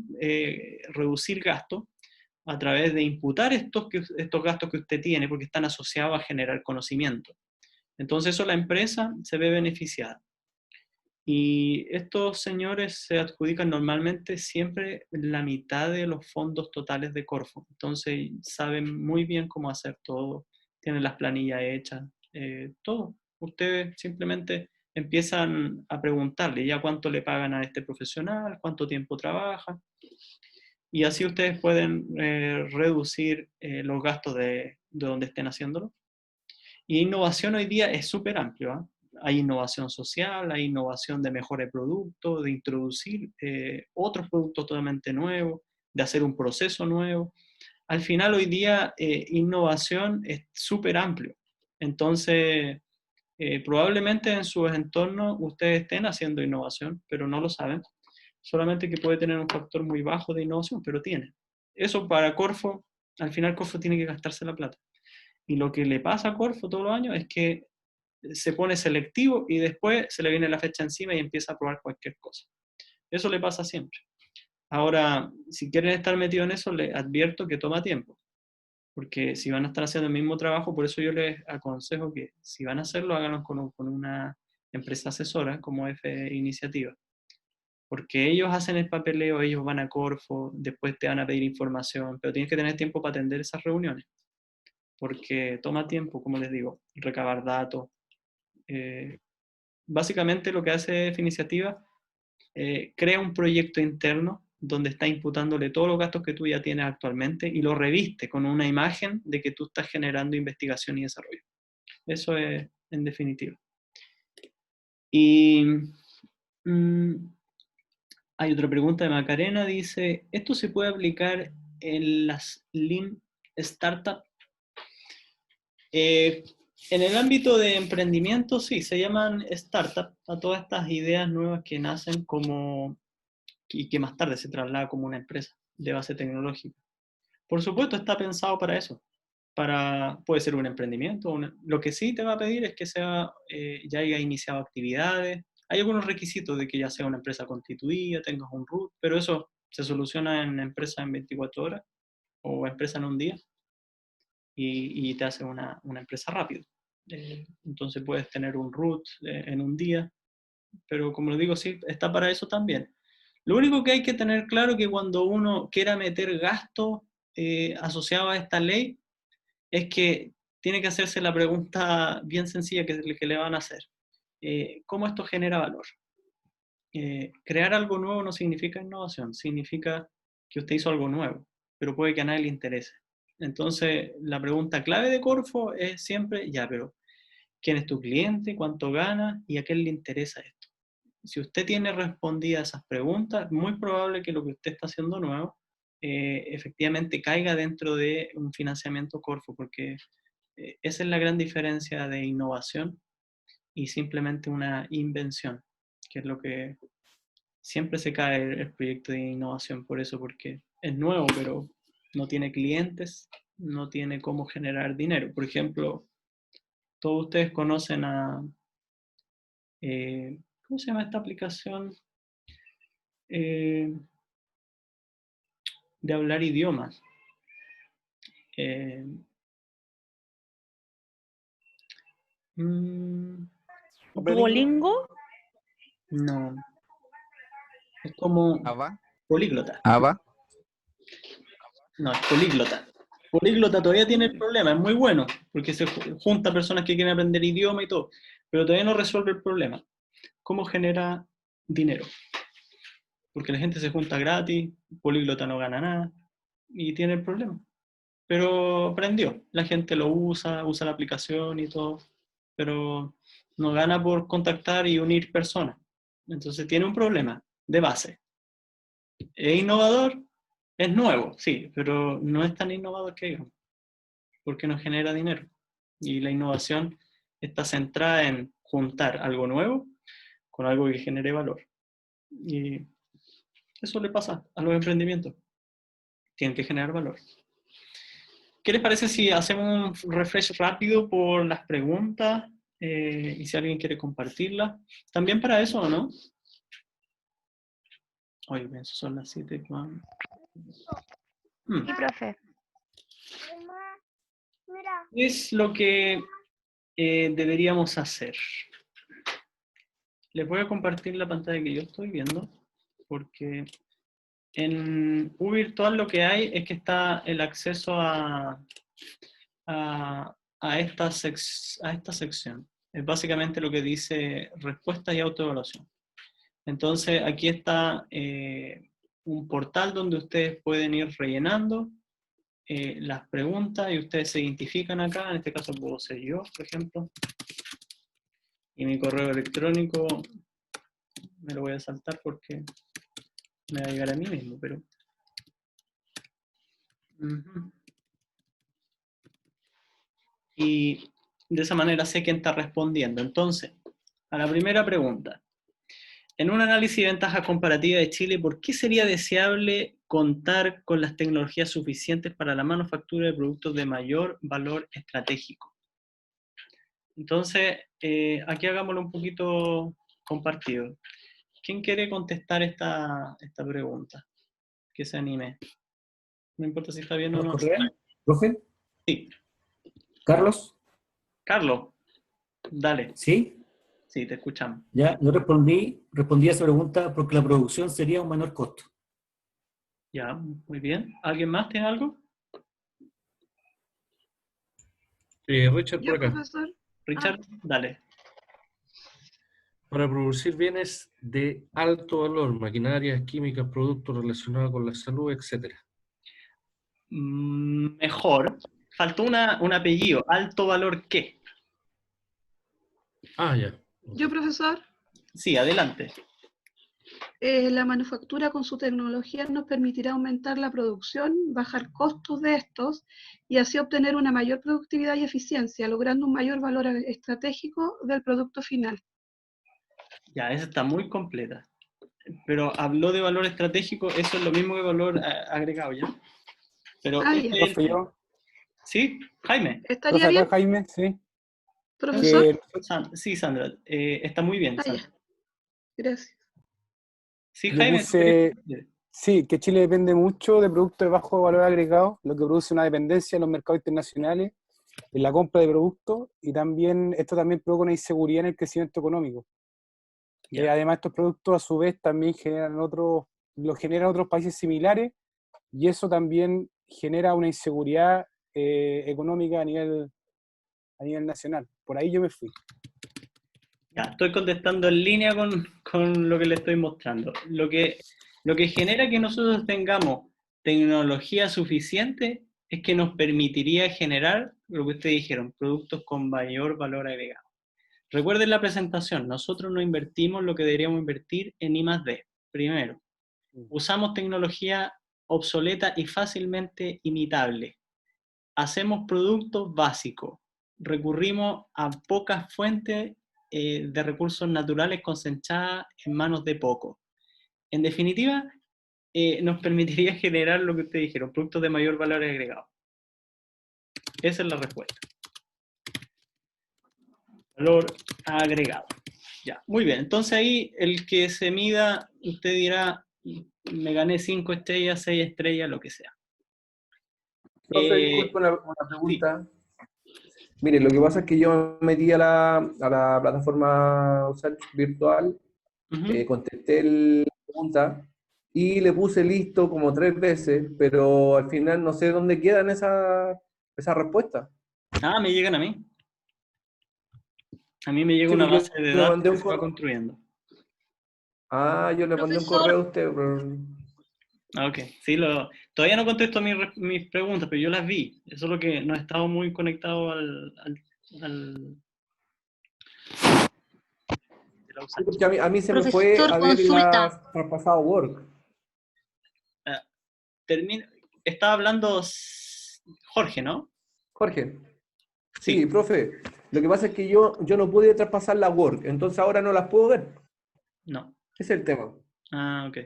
gastos a través de imputar estos gastos que usted tiene porque están asociados a generar conocimiento. Entonces eso la empresa se ve beneficiada. Y estos señores se adjudican normalmente siempre la mitad de los fondos totales de Corfo. Entonces saben muy bien cómo hacer todo, tienen las planillas hechas, todo. Ustedes simplemente empiezan a preguntarle ya cuánto le pagan a este profesional, cuánto tiempo trabaja, y así ustedes pueden reducir los gastos de donde estén haciéndolo. Y innovación hoy día es súper amplio, ¿eh? Hay innovación social, hay innovación de mejores productos, de introducir otros productos totalmente nuevos, de hacer un proceso nuevo. Al final hoy día innovación es súper amplio. Entonces, probablemente en sus entornos ustedes estén haciendo innovación, pero no lo saben. Solamente que puede tener un factor muy bajo de innovación, pero tiene. Eso para Corfo, al final Corfo tiene que gastarse la plata. Y lo que le pasa a Corfo todos los años es que se pone selectivo y después se le viene la fecha encima y empieza a probar cualquier cosa. Eso le pasa siempre. Ahora, si quieren estar metidos en eso, les advierto que toma tiempo, porque si van a estar haciendo el mismo trabajo, por eso yo les aconsejo que si van a hacerlo, háganlo con una empresa asesora como F Iniciativa, porque ellos hacen el papeleo, ellos van a Corfo, después te van a pedir información, pero tienes que tener tiempo para atender esas reuniones, porque toma tiempo, como les digo, recabar datos. Eh, Básicamente lo que hace F Iniciativa, crea un proyecto interno donde está imputándole todos los gastos que tú ya tienes actualmente y lo reviste con una imagen de que tú estás generando investigación y desarrollo. Eso es en definitiva. Y mm, hay otra pregunta de Macarena, dice, ¿esto se puede aplicar en las Lean Startup? Eh, en el ámbito de emprendimiento, sí, se llaman startup a todas estas ideas nuevas que nacen como, y que más tarde se traslada como una empresa de base tecnológica. Por supuesto, está pensado para eso. Puede ser un emprendimiento. Lo que sí te va a pedir es que ya haya iniciado actividades. Hay algunos requisitos de que ya sea una empresa constituida, tengas un root, pero eso se soluciona en empresa en 24 horas o empresa en un día y te hace una empresa rápido. Entonces puedes tener un root en un día, pero como les digo, sí, está para eso también. Lo único que hay que tener claro es que cuando uno quiera meter gastos asociados a esta ley, es que tiene que hacerse la pregunta bien sencilla que le van a hacer. ¿Cómo esto genera valor? Crear algo nuevo no significa innovación, significa que usted hizo algo nuevo. pero puede que a nadie le interese. Entonces, la pregunta clave de Corfo es siempre, ya, pero ¿quién es tu cliente? ¿Cuánto gana? ¿Y a quién le interesa esto? Si usted tiene respondidas esas preguntas, es muy probable que lo que usted está haciendo nuevo efectivamente caiga dentro de un financiamiento Corfo, porque esa es la gran diferencia de innovación y simplemente una invención, que es lo que siempre se cae el proyecto de innovación por eso, porque es nuevo, pero no tiene clientes, no tiene cómo generar dinero. Por ejemplo, todos ustedes conocen a, ¿cómo se llama esta aplicación? Eh, de hablar idiomas. Eh, mm, Duolingo. no, es como Ava. políglota. Ava. No, es políglota. Políglota todavía tiene el problema, es muy bueno, porque se junta personas que quieren aprender idioma y todo, pero todavía no resuelve el problema. ¿Cómo genera dinero? Porque la gente se junta gratis, políglota no gana nada, y tiene el problema. Pero aprendió, la gente lo usa, usa la aplicación y todo, pero no gana por contactar y unir personas. Entonces tiene un problema de base. ¿Es innovador? Es nuevo, sí, pero no es tan innovador que digamos, porque no genera dinero. Y la innovación está centrada en juntar algo nuevo con algo que genere valor. Y eso le pasa a los emprendimientos. Tienen que generar valor. ¿Qué les parece si hacemos un refresh rápido por las preguntas y si alguien quiere compartirlas? También para eso, ¿no? Oye, eso son las 7. Sí, profe. ¿Qué es lo que deberíamos hacer? Les voy a compartir la pantalla que yo estoy viendo, porque en U Virtual lo que hay es que está el acceso a esta sección. Es básicamente lo que dice respuestas y autoevaluación. Entonces, aquí está un portal donde ustedes pueden ir rellenando las preguntas y ustedes se identifican acá. En este caso puedo ser yo, por ejemplo. Y mi correo electrónico me lo voy a saltar porque me va a llegar a mí mismo, pero... Y de esa manera sé quién está respondiendo. Entonces, a la primera pregunta. En un análisis de ventaja comparativa de Chile, ¿por qué sería deseable contar con las tecnologías suficientes para la manufactura de productos de mayor valor estratégico? Entonces, aquí hagámoslo un poquito compartido. ¿Quién quiere contestar esta pregunta? Que se anime. No importa si está bien o no. Correa, profe, Sí. Carlos, Carlos, dale. ¿sí? Sí, te escuchamos. Ya, yo respondí a esa pregunta porque la producción sería un menor costo. Ya, muy bien. ¿Alguien más tiene algo? Richard, por Yo, acá. profesor. Richard, dale. Para producir bienes de alto valor, maquinarias, químicas, productos relacionados con la salud, etc. Mejor. Faltó un apellido. ¿Alto valor qué? Ah, ya. Yo, profesor. Sí, adelante. La manufactura con su tecnología nos permitirá aumentar la producción, bajar costos de estos y así obtener una mayor productividad y eficiencia, logrando un mayor valor estratégico del producto final. Ya, esa está muy completa. Pero habló de valor estratégico, eso es lo mismo que valor agregado, ¿ya? Pero Ah, ese ya. es el Profe, tema. yo, ¿Sí? Jaime. ¿Estaría profe, acá bien, Jaime, sí, profesor? que, Sí, Sandra. Está muy bien, Ah, ya. Sandra. Gracias. Sí, yo Jaime, ¿tú querés? puse, sí, que Chile depende mucho de productos de bajo valor agregado, lo que produce una dependencia en los mercados internacionales, en la compra de productos, y también esto también provoca una inseguridad en el crecimiento económico. Ya. Además, estos productos a su vez también los generan otros países similares, y eso también genera una inseguridad económica a nivel nacional. Por ahí yo me fui. Ya, estoy contestando en línea con lo que le estoy mostrando. Lo que genera que nosotros tengamos tecnología suficiente es que nos permitiría generar, lo que ustedes dijeron, productos con mayor valor agregado. Recuerden la presentación, nosotros no invertimos lo que deberíamos invertir en I+D. Primero, usamos tecnología obsoleta y fácilmente imitable. Hacemos productos básicos. Recurrimos a pocas fuentes de recursos naturales concentradas en manos de pocos. En definitiva, nos permitiría generar lo que ustedes dijeron, productos de mayor valor agregado. Esa es la respuesta. Valor agregado. Ya, muy bien. Entonces ahí el que se mida, usted dirá, me gané 5 estrellas, 6 estrellas, lo que sea. Profe, disculpe una Sí. pregunta. Mire, lo que pasa es que yo me metí a la plataforma Usach virtual, Ujú. contesté la pregunta y le puse listo como 3 veces, pero al final no sé dónde quedan esas respuestas. Ah, me llegan a mí. A mí me llega Sí, una pues yo base de le datos mandé que un se va correo. construyendo. Ah, yo le mandé un correo a usted, pero Ah, ok. Sí, todavía no contesto mis preguntas, pero yo las vi. Eso es lo que no he estado muy conectado al de la sí, Usach. porque a mí se me fue Profesor, haberla traspasado Word. Ah, estaba hablando Jorge, ¿no? Jorge, Sí. sí, profe, lo que pasa es que yo no pude traspasar la Word, entonces ahora no las puedo ver. No. Ese es el tema. Ah, ok.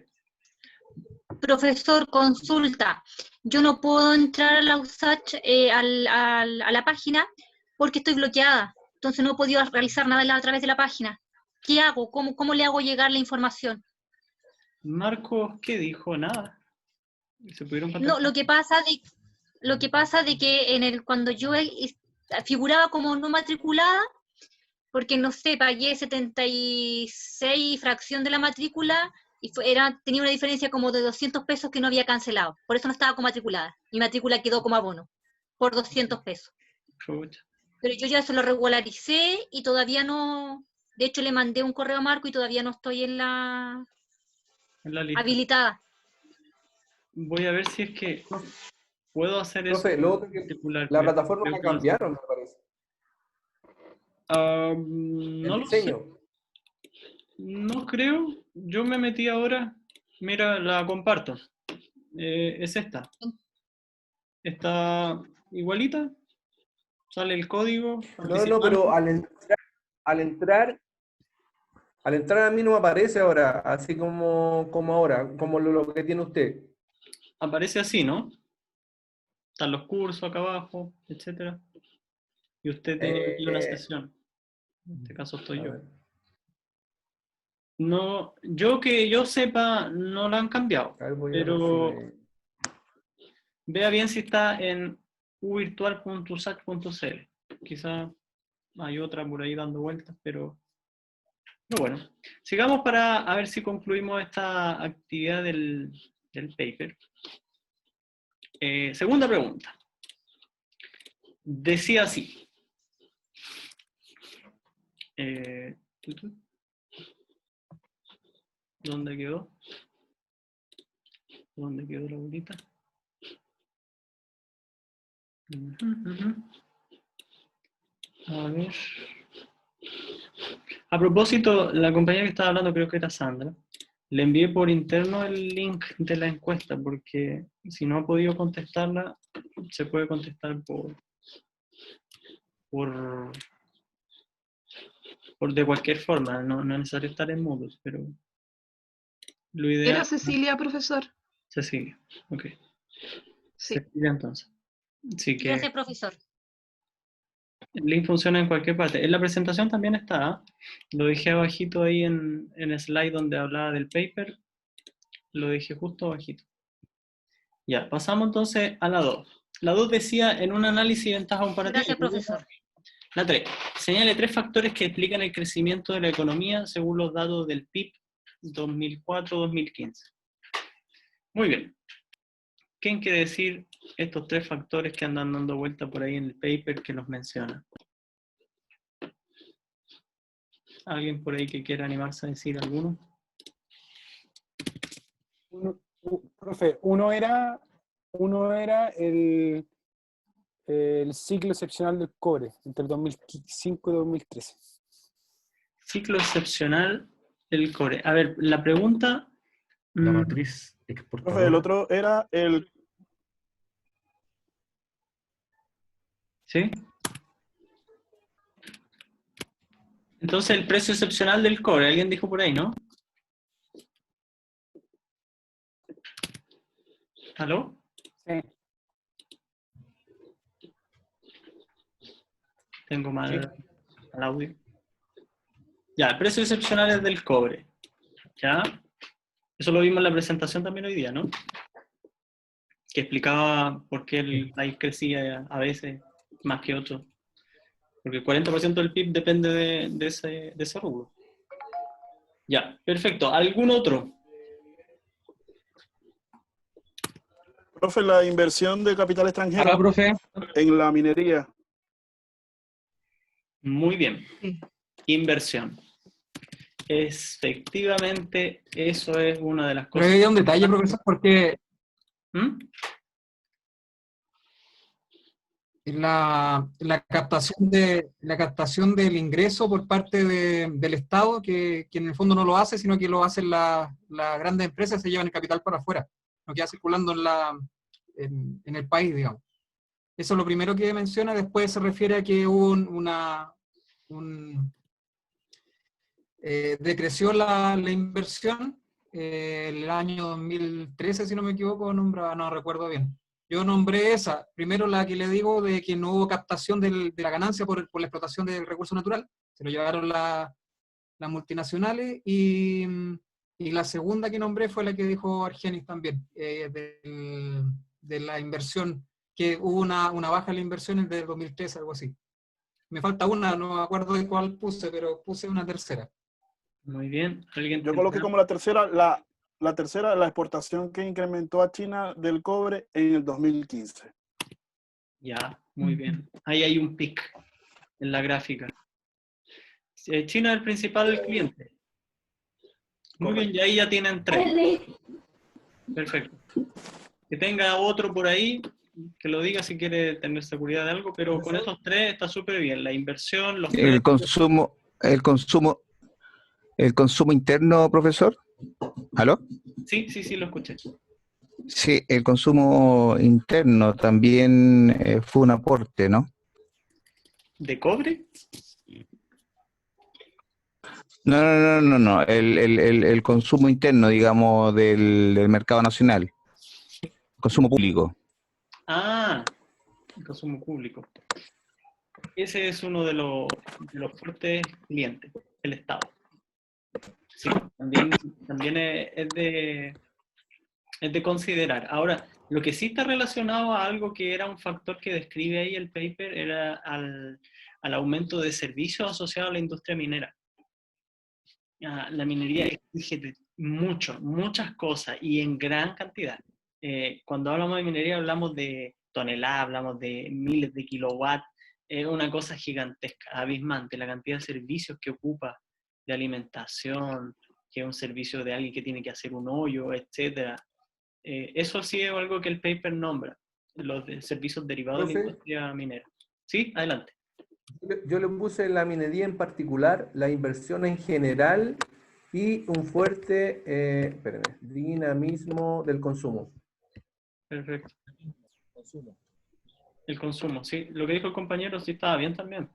profesor, consulta. Yo no puedo entrar a la USACH a la página porque estoy bloqueada. Entonces no he podido realizar nada a través de la página. ¿Qué hago? ¿Cómo le hago llegar la información? Marcos, ¿qué dijo? Nada. ¿Se pudieron No, contactar? lo que pasa de que cuando yo figuraba como no matriculada, porque no sé, pagué 76 fracción de la matrícula y tenía una diferencia como de 200 pesos que no había cancelado. Por eso no estaba como matriculada. Mi matrícula quedó como abono, por 200 pesos. Chucha. Pero yo ya se lo regularicé y todavía no, de hecho le mandé un correo a Marco y todavía no estoy en la En la lista. habilitada. Voy a ver si es que puedo hacer eso Profe, lo otro que particular, la pero plataforma creo la que va a ser. cambiaron, me parece. No El lo sé. diseño. No creo. Yo me metí ahora. Mira, la comparto. Es esta. Está igualita. Sale el código. No, pero Participante. al entrar a mí no me aparece ahora, así como ahora, como lo que tiene usted. Aparece así, ¿no? Están los cursos acá abajo, etcétera. Y usted tiene aquí una Eh, sesión. En este caso a estoy yo. ver, No, que yo sepa, no la han cambiado. a ver, voy a ver si Pero me... vea bien si está en uvirtual.usach.cl. Quizá hay otra por ahí dando vueltas, pero bueno. Sigamos para a ver si concluimos esta actividad del paper. Segunda pregunta. Decía así. ¿Dónde quedó? ¿Dónde quedó la bolita? A ver. A propósito, la compañera que estaba hablando, creo que era Sandra, le envié por interno el link de la encuesta, porque si no ha podido contestarla, se puede contestar por de cualquier forma, no es necesario estar en Moodle, pero lo ideal... Era Cecilia, profesor. Cecilia, ok. Sí. Cecilia entonces. Así que Gracias, profesor. el link funciona en cualquier parte. En la presentación también está, ¿eh? Lo dejé abajito ahí en el slide donde hablaba del paper, lo dejé justo abajito. Ya, pasamos entonces a la 2. La 2 decía, en un análisis de ventaja comparativa... Gracias, profesor. La 3. Señale 3 factores que explican el crecimiento de la economía según los datos del PIB 2004-2015. Muy bien. ¿Quién quiere decir estos 3 factores que andan dando vuelta por ahí en el paper que los menciona? ¿Alguien por ahí que quiera animarse a decir alguno? Profe, uno era Uno era el ciclo excepcional del cobre, entre el 2005 y 2013. Ciclo excepcional del cobre. A ver, la pregunta... La matriz Profe, el exportadora. otro era el... ¿Sí? Entonces el precio excepcional del cobre, alguien dijo por ahí, ¿no? ¿Aló? Sí. Tengo mal el audio. Ya, el precio excepcional es del cobre. ¿Ya? Eso lo vimos en la presentación también hoy día, ¿no? Que explicaba por qué el país crecía a veces más que otros. Porque el 40% del PIB depende de ese rubro. Ya, perfecto. ¿Algún otro? Profe, la inversión de capital extranjero Hola, profe. en la minería. Muy bien. Inversión. Efectivamente, eso es una de las Pero cosas. hay un detalle, profesor, porque ¿Mm? la captación del ingreso por parte del Estado, que en el fondo no lo hace, sino que lo hacen las grandes empresas, se llevan el capital para afuera, no queda circulando en el país, digamos. Eso es lo primero que menciona. Después se refiere a que hubo decreció la inversión el año 2013, si no me equivoco, no recuerdo bien. Yo nombré esa, primero la que le digo de que no hubo captación de la ganancia por la explotación del recurso natural, se lo llevaron las multinacionales, y la segunda que nombré fue la que dijo Argenis también, de la inversión, que hubo una baja en la inversión desde el 2013, algo así. Me falta una, no me acuerdo de cuál puse, pero puse una tercera. Muy bien. ¿Alguien Yo coloqué como la tercera, la exportación que incrementó a China del cobre en el 2015. Ya, muy bien. Ahí hay un pic en la gráfica. China es el principal cliente. Muy bien, y ahí ya tienen 3. Perfecto. Que tenga otro por ahí, que lo diga si quiere tener seguridad de algo, pero con esos 3 está súper bien. La inversión, los El consumo interno, profesor. ¿Aló? Sí, lo escuché. Sí, el consumo interno también fue un aporte, ¿no? ¿De cobre? No. El consumo interno, digamos, del mercado nacional. Consumo público. Ah, el consumo público. Ese es uno de los fuertes clientes, el Estado. Sí, también es de considerar. Ahora, lo que sí está relacionado a algo que era un factor que describe ahí el paper era al aumento de servicios asociados a la industria minera. La minería exige muchas cosas y en gran cantidad. Cuando hablamos de minería hablamos de toneladas, hablamos de miles de kilowatts. Es una cosa gigantesca, abismante, la cantidad de servicios que ocupa, de alimentación, que es un servicio de alguien que tiene que hacer un hoyo, etc. Eso sí es algo que el paper nombra, los servicios derivados de la industria minera. ¿Sí? Adelante. Yo le puse la minería en particular, la inversión en general y un fuerte dinamismo del consumo. Perfecto. El consumo, sí. Lo que dijo el compañero sí estaba bien también.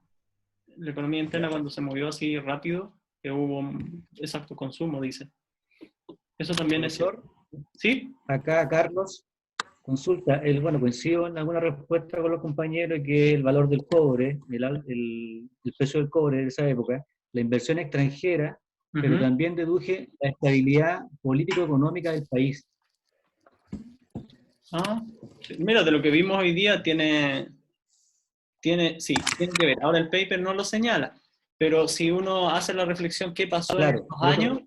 La economía interna cuando se movió así rápido, que hubo exacto consumo, dice. Eso también es cierto. ¿Sí? Acá, Carlos, consulta. Bueno, coincido en alguna respuesta con los compañeros que el valor del cobre, el precio del cobre de esa época, la inversión extranjera, pero también deduje la estabilidad político-económica del país. Mira, de lo que vimos hoy día tiene que ver. Ahora el paper no lo señala, pero si uno hace la reflexión qué pasó en estos años,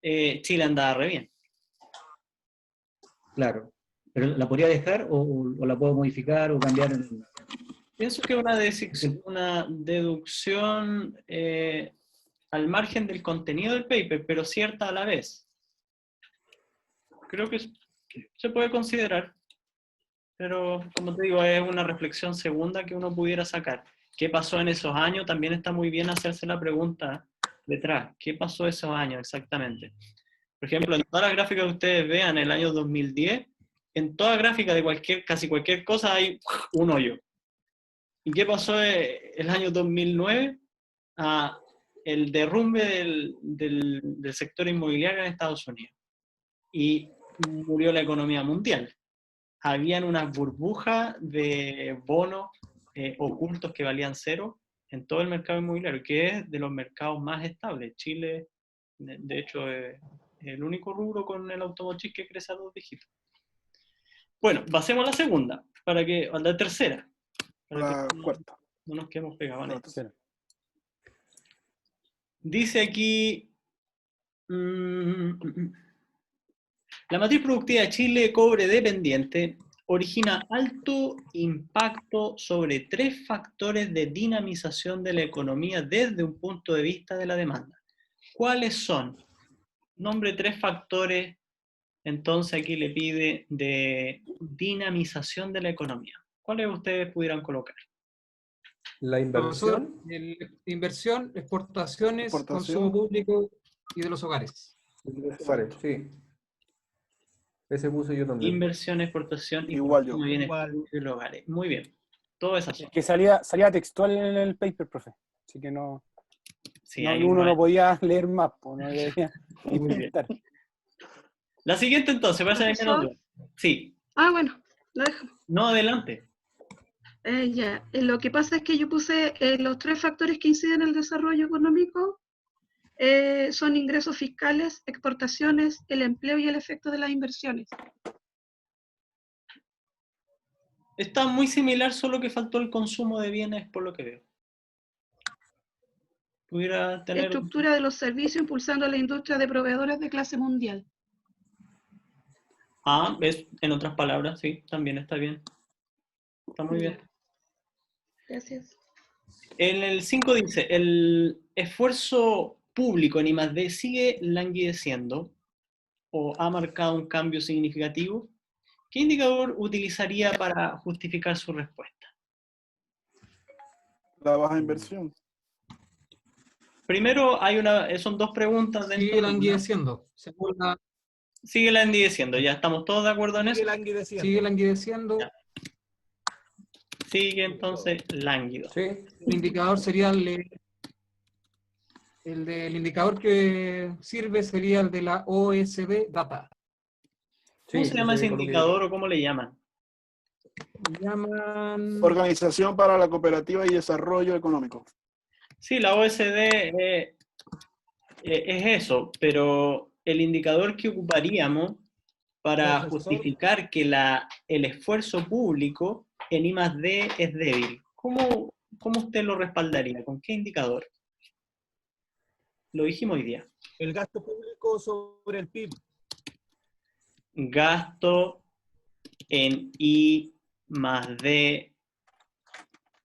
Chile andaba re bien. Claro. ¿Pero la podría dejar o la puedo modificar o cambiar? Pienso que una deducción al margen del contenido del paper, pero cierta a la vez. Creo que se puede considerar. pero como te digo, es una reflexión segunda que uno pudiera sacar. ¿Qué pasó en esos años? También está muy bien hacerse la pregunta detrás. ¿Qué pasó esos años exactamente? Por ejemplo, en todas las gráficas que ustedes vean, el año 2010, en toda gráfica de casi cualquier cosa hay un hoyo. ¿Y qué pasó el año 2009? El derrumbe del sector inmobiliario en Estados Unidos. Y murió la economía mundial. Habían unas burbujas de bonos ocultos que valían cero en todo el mercado inmobiliario, que es de los mercados más estables. Chile, de hecho, es el único rubro con el automotriz que crece a 2 dígitos. Bueno, pasemos a la segunda, a la tercera. La cuarta. No nos quedemos pegados. La tercera. Dice aquí, la matriz productiva de Chile, cobre dependiente, origina alto impacto sobre 3 factores de dinamización de la economía desde un punto de vista de la demanda. ¿Cuáles son? Nombre 3 factores, entonces aquí le pide de dinamización de la economía. ¿Cuáles ustedes pudieran colocar? La inversión. Inversión, exportaciones, consumo público y de los hogares. Sí. Ese puse yo también. Inversión, exportación y igual yo. de los hogares. Muy bien. Todas esas son. Que salía textual en el paper, profe. Así que no, Sí, uno no podía leer más, pues, no debía Muy bien. inventar. La siguiente entonces, va a ser menos duda. Sí. Bueno, lo dejo. No, adelante. Ya. Lo que pasa es que yo puse los 3 factores que inciden en el desarrollo económico. Son ingresos fiscales, exportaciones, el empleo y el efecto de las inversiones. Está muy similar, solo que faltó el consumo de bienes, por lo que veo. Pudiera tener... Estructura de los servicios impulsando a la industria de proveedores de clase mundial. Es, en otras palabras, sí, también está bien. Está muy bien. Gracias. En el 5 dice, el esfuerzo público en I+D sigue languideciendo o ha marcado un cambio significativo. ¿Qué indicador utilizaría para justificar su respuesta? La baja inversión. Primero, son 2 preguntas. Sigue languideciendo. Sigue languideciendo, ya estamos todos de acuerdo en eso. Sigue languideciendo. Ya. Sigue entonces lánguido. Sí. El indicador sería el indicador que sirve sería el de la OSD Data. ¿Cómo se llama ese indicador o cómo le llaman? Organización para la Cooperativa y Desarrollo Económico. Sí, la OSD es eso, pero el indicador que ocuparíamos para justificar que el esfuerzo público en I+D es débil, ¿cómo usted lo respaldaría? ¿Con qué indicador? Lo dijimos hoy día. El gasto público sobre el PIB. Gasto en I+D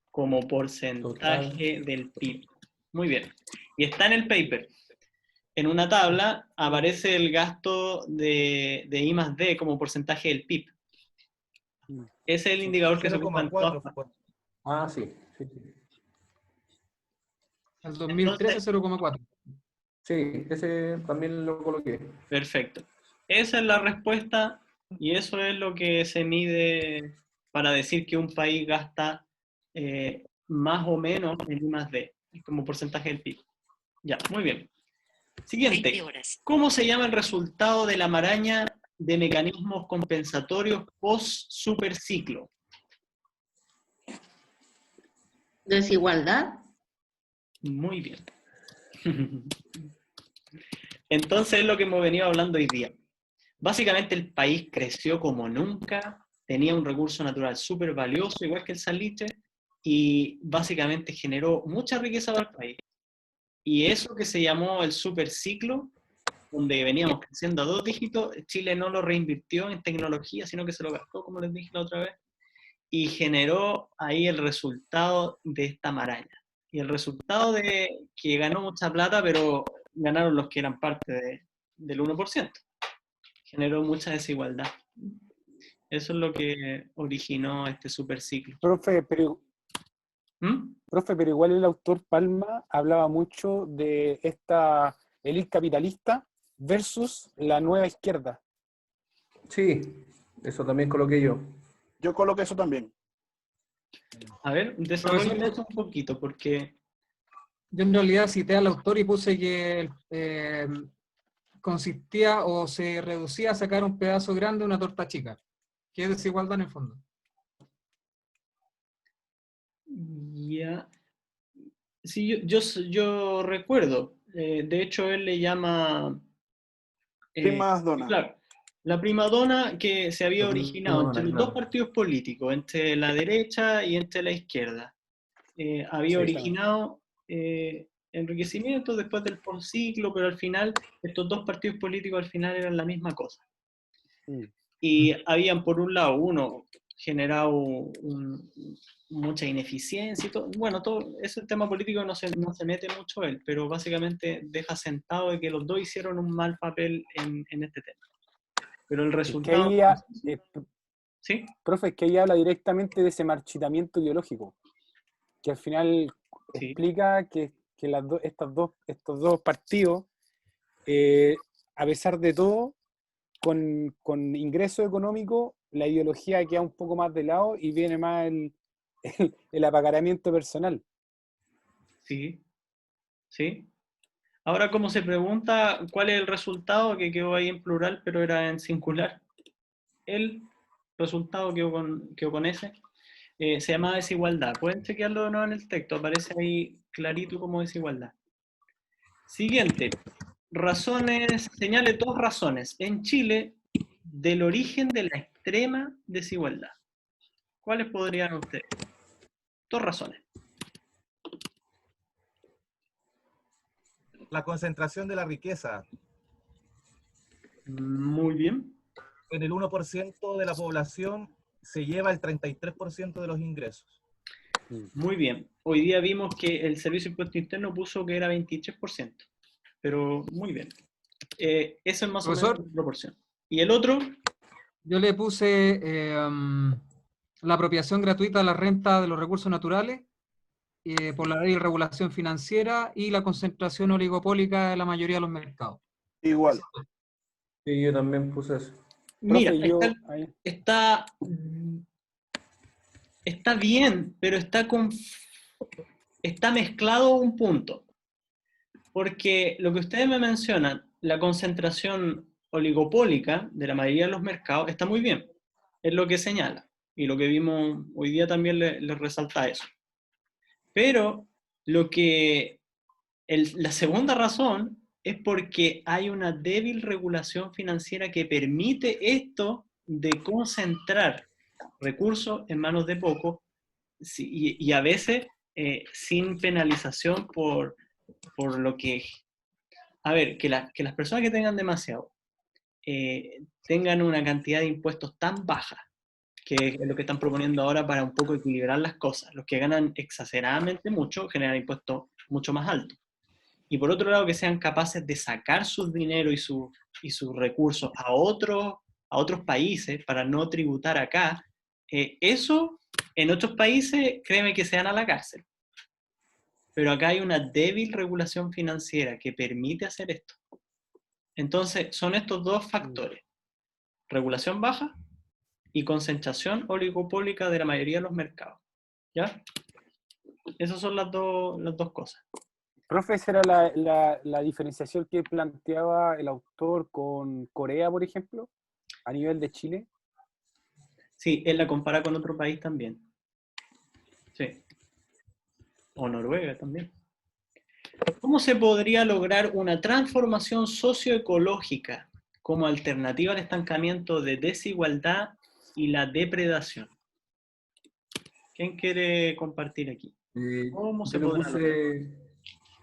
como porcentaje del PIB. Muy bien. Y está en el paper. En una tabla aparece el gasto de I+D como porcentaje del PIB. Ese es el indicador que se ocupa en todas partes. Sí. El 2013, 0,4. Sí, ese también lo coloqué. Perfecto. Esa es la respuesta y eso es lo que se mide para decir que un país gasta más o menos en I+D como porcentaje del PIB. Ya, muy bien. Siguiente. ¿Cómo se llama el resultado de la maraña de mecanismos compensatorios post-superciclo? Desigualdad. Muy bien. Entonces es lo que hemos venido hablando hoy día. Básicamente el país creció como nunca, tenía un recurso natural súper valioso, igual que el salitre, y básicamente generó mucha riqueza para el país. Y eso que se llamó el superciclo, donde veníamos creciendo a 2 dígitos, Chile no lo reinvirtió en tecnología, sino que se lo gastó, como les dije la otra vez, y generó ahí el resultado de esta maraña. Y el resultado de que ganó mucha plata, pero ganaron los que eran parte del 1%. Generó mucha desigualdad. Eso es lo que originó este superciclo. Profe, pero ¿Mm? igual el autor Palma hablaba mucho de esta élite capitalista versus la nueva izquierda. Sí, eso también coloqué yo. Yo coloqué eso también. A ver, desarrollen eso un poquito, porque... Yo en realidad cité al autor y puse que consistía o se reducía a sacar un pedazo grande de una torta chica. Que es desigualdad en el fondo. Ya. Sí, yo recuerdo. De hecho, él le llama... Primas dona. Claro, la prima dona que se había originado entre los dos partidos políticos, entre la derecha y entre la izquierda. Había originado enriquecimiento después del postciclo, pero al final estos dos partidos políticos al final eran la misma cosa. Y habían, por un lado, uno generado mucha ineficiencia y todo. Bueno, todo ese tema político no se mete mucho él, pero básicamente deja sentado de que los dos hicieron un mal papel en este tema. Pero el resultado... ¿Sí? Profe, es que ella habla directamente de ese marchitamiento ideológico, que al final explica que estos dos partidos, a pesar de todo, con ingreso económico, la ideología queda un poco más de lado y viene más el apagaramiento personal. Sí, sí. Ahora, como se pregunta cuál es el resultado, que quedó ahí en plural, pero era en singular, el resultado quedó con ese, se llama desigualdad. Pueden chequearlo de nuevo en el texto, aparece ahí clarito como desigualdad. Siguiente, razones, señale 2 razones en Chile del origen de la extrema desigualdad. ¿Cuáles podrían ustedes? 2 razones. La concentración de la riqueza. Muy bien. En el 1% de la población se lleva el 33% de los ingresos. Muy bien. Hoy día vimos que el Servicio de Impuesto Interno puso que era 23%. Pero muy bien. Eso es más o menos la proporción. ¿Y el otro? Yo le puse la apropiación gratuita de la renta de los recursos naturales por la ley de regulación financiera y la concentración oligopólica de la mayoría de los mercados. Igual. Sí, yo también puse eso. Mira, está bien, pero está mezclado un punto. Porque lo que ustedes me mencionan, la concentración oligopólica de la mayoría de los mercados, está muy bien. Es lo que señala. Y lo que vimos hoy día también le resalta eso. Pero la segunda razón es porque hay una débil regulación financiera que permite esto de concentrar recursos en manos de pocos y a veces sin penalización por lo que... A ver, que las personas que tengan demasiado tengan una cantidad de impuestos tan baja, que es lo que están proponiendo ahora para un poco equilibrar las cosas. Los que ganan exageradamente mucho generan impuestos mucho más altos. Y por otro lado, que sean capaces de sacar sus dinero y sus recursos a otros países para no tributar acá, eso en otros países, créeme que se van a la cárcel. Pero acá hay una débil regulación financiera que permite hacer esto. Entonces, son estos 2 factores. Regulación baja y concentración oligopólica de la mayoría de los mercados. ¿Ya? Esas son las dos cosas. Profe, esa era la diferenciación que planteaba el autor con Corea, por ejemplo, a nivel de Chile. Sí, él la compara con otro país también. Sí. O Noruega también. ¿Cómo se podría lograr una transformación socioecológica como alternativa al estancamiento de desigualdad y la depredación? ¿Quién quiere compartir aquí? ¿Cómo se podrá lograr?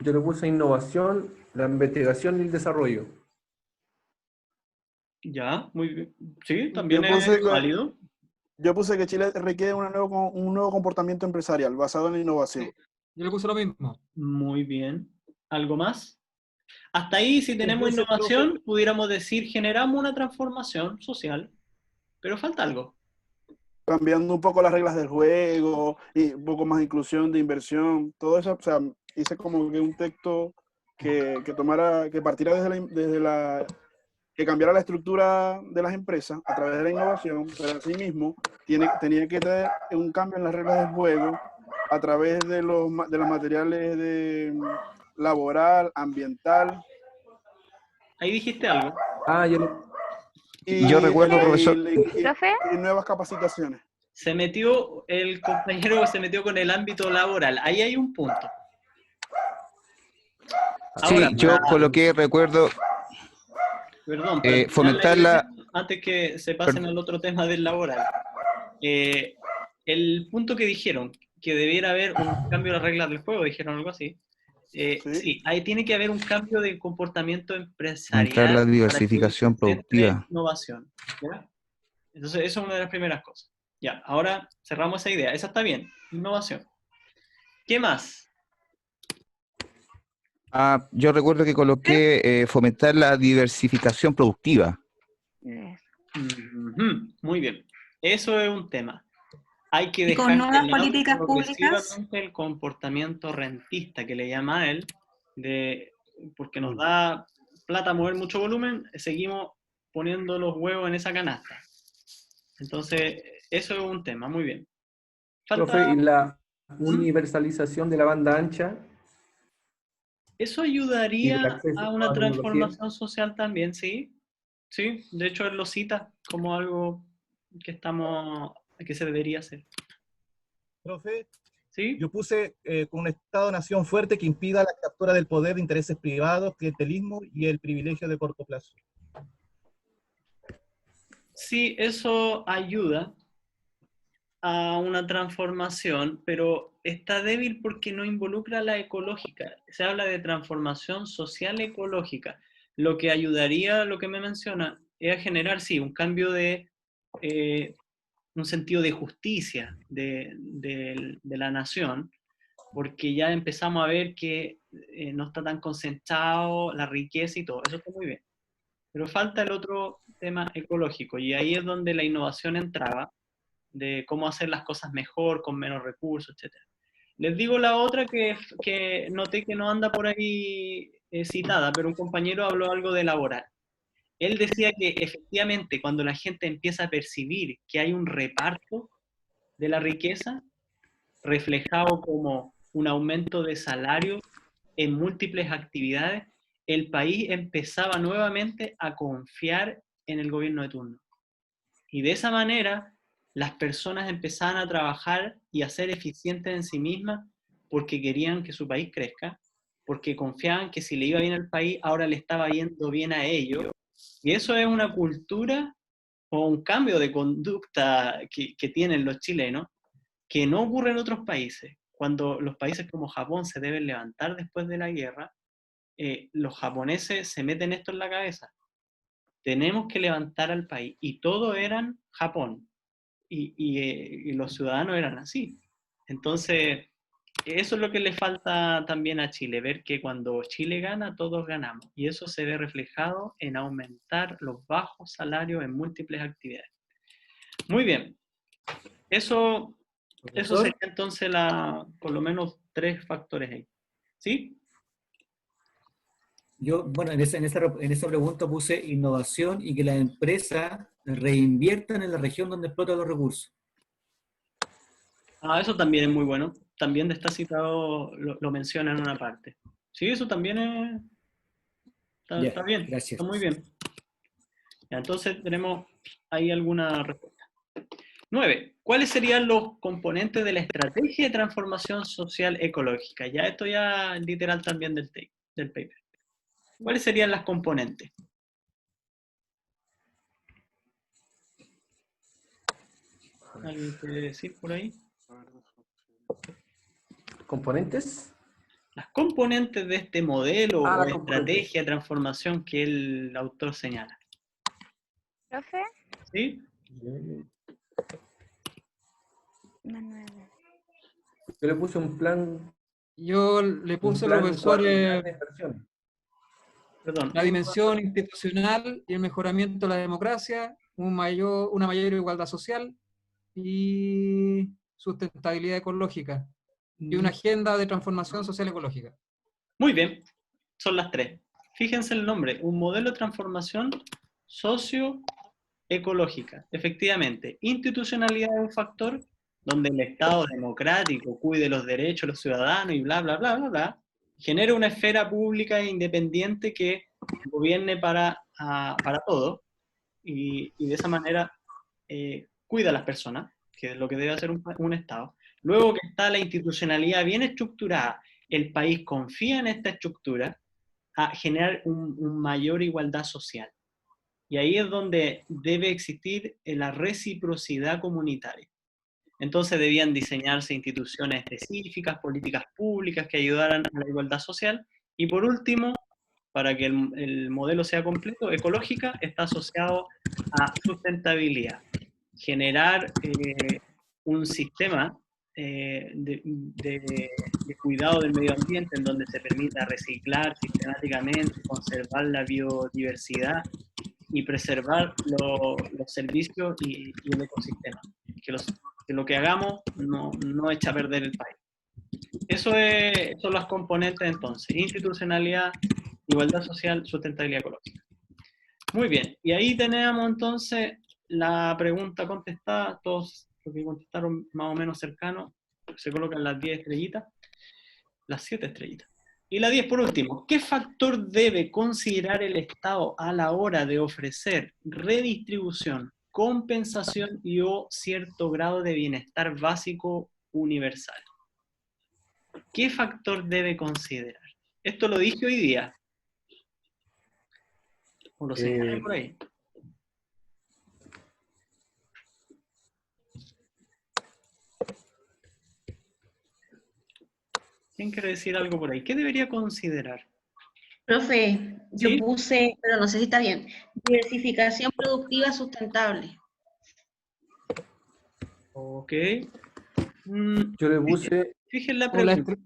Yo le puse innovación, la investigación y el desarrollo. Ya, muy bien. Sí, también es válido. Yo puse que Chile requiere un nuevo comportamiento empresarial basado en la innovación. Yo le puse lo mismo. Muy bien. ¿Algo más? Hasta ahí, si tenemos Entonces, innovación, pudiéramos decir, generamos una transformación social, pero falta algo. cambiando un poco las reglas del juego y un poco más inclusión de inversión, todo eso, o sea, hice como que un texto que partiera que cambiara la estructura de las empresas a través de la innovación, pero asimismo tenía que tener un cambio en las reglas del juego a través de los materiales laboral, ambiental. Ahí dijiste algo. Yo recuerdo, profesor. Y nuevas capacitaciones. El compañero se metió con el ámbito laboral. Ahí hay un punto. Ahora, Sí, yo coloqué, recuerdo, perdón, para fomentar la... antes que se pasen al otro tema del laboral. El punto que dijeron, que debiera haber un cambio de las reglas del juego, dijeron algo así. Sí, ahí tiene que haber un cambio de comportamiento empresarial. Fomentar la diversificación productiva. Innovación. ¿Ya? Entonces, eso es una de las primeras cosas. Ya, ahora cerramos esa idea. Esa está bien, innovación. ¿Qué más? Yo recuerdo que coloqué fomentar la diversificación productiva. Muy bien. Eso es un tema. Hay que Y con dejar nuevas de lado políticas públicas. progresivamente el comportamiento rentista que le llama a él, porque nos da plata a mover mucho volumen, seguimos poniendo los huevos en esa canasta. Entonces, eso es un tema, muy bien. Profe, ¿y la universalización de la banda ancha? Eso ayudaría a una la transformación social también, sí. Sí, de hecho él lo cita como algo que se debería hacer. Profe, ¿sí? Yo puse un Estado-nación fuerte que impida la captura del poder de intereses privados, clientelismo y el privilegio de corto plazo. Sí, eso ayuda a una transformación, pero está débil porque no involucra la ecológica. Se habla de transformación social ecológica. Lo que ayudaría, lo que me menciona, es a generar, sí, un cambio de un sentido de justicia de la nación, porque ya empezamos a ver que no está tan concentrado la riqueza y todo. Eso está muy bien. Pero falta el otro tema ecológico, y ahí es donde la innovación entraba, de cómo hacer las cosas mejor, con menos recursos, etc. Les digo la otra que noté que no anda por ahí citada, pero un compañero habló algo de laboral. Él decía que efectivamente cuando la gente empieza a percibir que hay un reparto de la riqueza, reflejado como un aumento de salario en múltiples actividades, el país empezaba nuevamente a confiar en el gobierno de turno. Y de esa manera las personas empezaban a trabajar y a ser eficientes en sí mismas porque querían que su país crezca, porque confiaban que si le iba bien al país, ahora le estaba yendo bien a ellos. Y eso es una cultura o un cambio de conducta que tienen los chilenos, que no ocurre en otros países. Cuando los países como Japón se deben levantar después de la guerra, los japoneses se meten esto en la cabeza. Tenemos que levantar al país. Y todo eran Japón. Y los ciudadanos eran así. Entonces, eso es lo que le falta también a Chile, ver que cuando Chile gana, todos ganamos. Y eso se ve reflejado en aumentar los bajos salarios en múltiples actividades. Muy bien. Eso sería entonces por lo menos 3 factores ahí. ¿Sí? Yo, bueno, en esa pregunta puse innovación y que las empresas reinviertan en la región donde explotan los recursos. Eso también es muy bueno. También está citado, lo menciona en una parte. Sí, eso también está bien. Gracias. Está muy bien. Ya, entonces tenemos ahí alguna respuesta. 9. ¿Cuáles serían los componentes de la estrategia de transformación social ecológica? Ya esto ya literal también del paper. ¿Cuáles serían las componentes? ¿Alguien quiere decir por ahí? ¿Componentes? Las componentes de este modelo o las estrategia de transformación que el autor señala. ¿Profe? ¿Sí? Manuel. Yo le puse un plan. Yo le puse, profesor, la Perdón. dimensión institucional y el mejoramiento de la democracia, una mayor igualdad social, y sustentabilidad ecológica. Y una agenda de transformación social ecológica. Muy bien, son las 3. Fíjense el nombre, un modelo de transformación socioecológica. Efectivamente, institucionalidad es un factor donde el Estado democrático cuide los derechos de los ciudadanos y bla, bla, bla, bla, bla, genere una esfera pública e independiente que gobierne para todo y de esa manera cuida a las personas, que es lo que debe hacer un Estado. Luego que está la institucionalidad bien estructurada, el país confía en esta estructura a generar una mayor igualdad social. Y ahí es donde debe existir la reciprocidad comunitaria. Entonces debían diseñarse instituciones específicas, políticas públicas que ayudaran a la igualdad social. Y por último, para que el modelo sea completo, ecológica está asociado a sustentabilidad. Generar un sistema de cuidado del medio ambiente en donde se permita reciclar sistemáticamente, conservar la biodiversidad y preservar los servicios y el ecosistema. Que lo que hagamos no echa a perder el país. Eso son las componentes entonces: institucionalidad, igualdad social, sustentabilidad ecológica. Muy bien, y ahí tenemos entonces la pregunta contestada. Todos los que contestaron más o menos cercanos, se colocan las 10 estrellitas, las 7 estrellitas. Y la 10 por último, ¿qué factor debe considerar el Estado a la hora de ofrecer redistribución, compensación y o cierto grado de bienestar básico universal? ¿Qué factor debe considerar? Esto lo dije hoy día. O lo señalé por ahí. ¿Quién quiere decir algo por ahí? ¿Qué debería considerar? Profe, yo ¿Sí? puse, pero no sé si está bien, diversificación productiva sustentable. Ok. Yo le puse... Fíjense la O la, pregunta.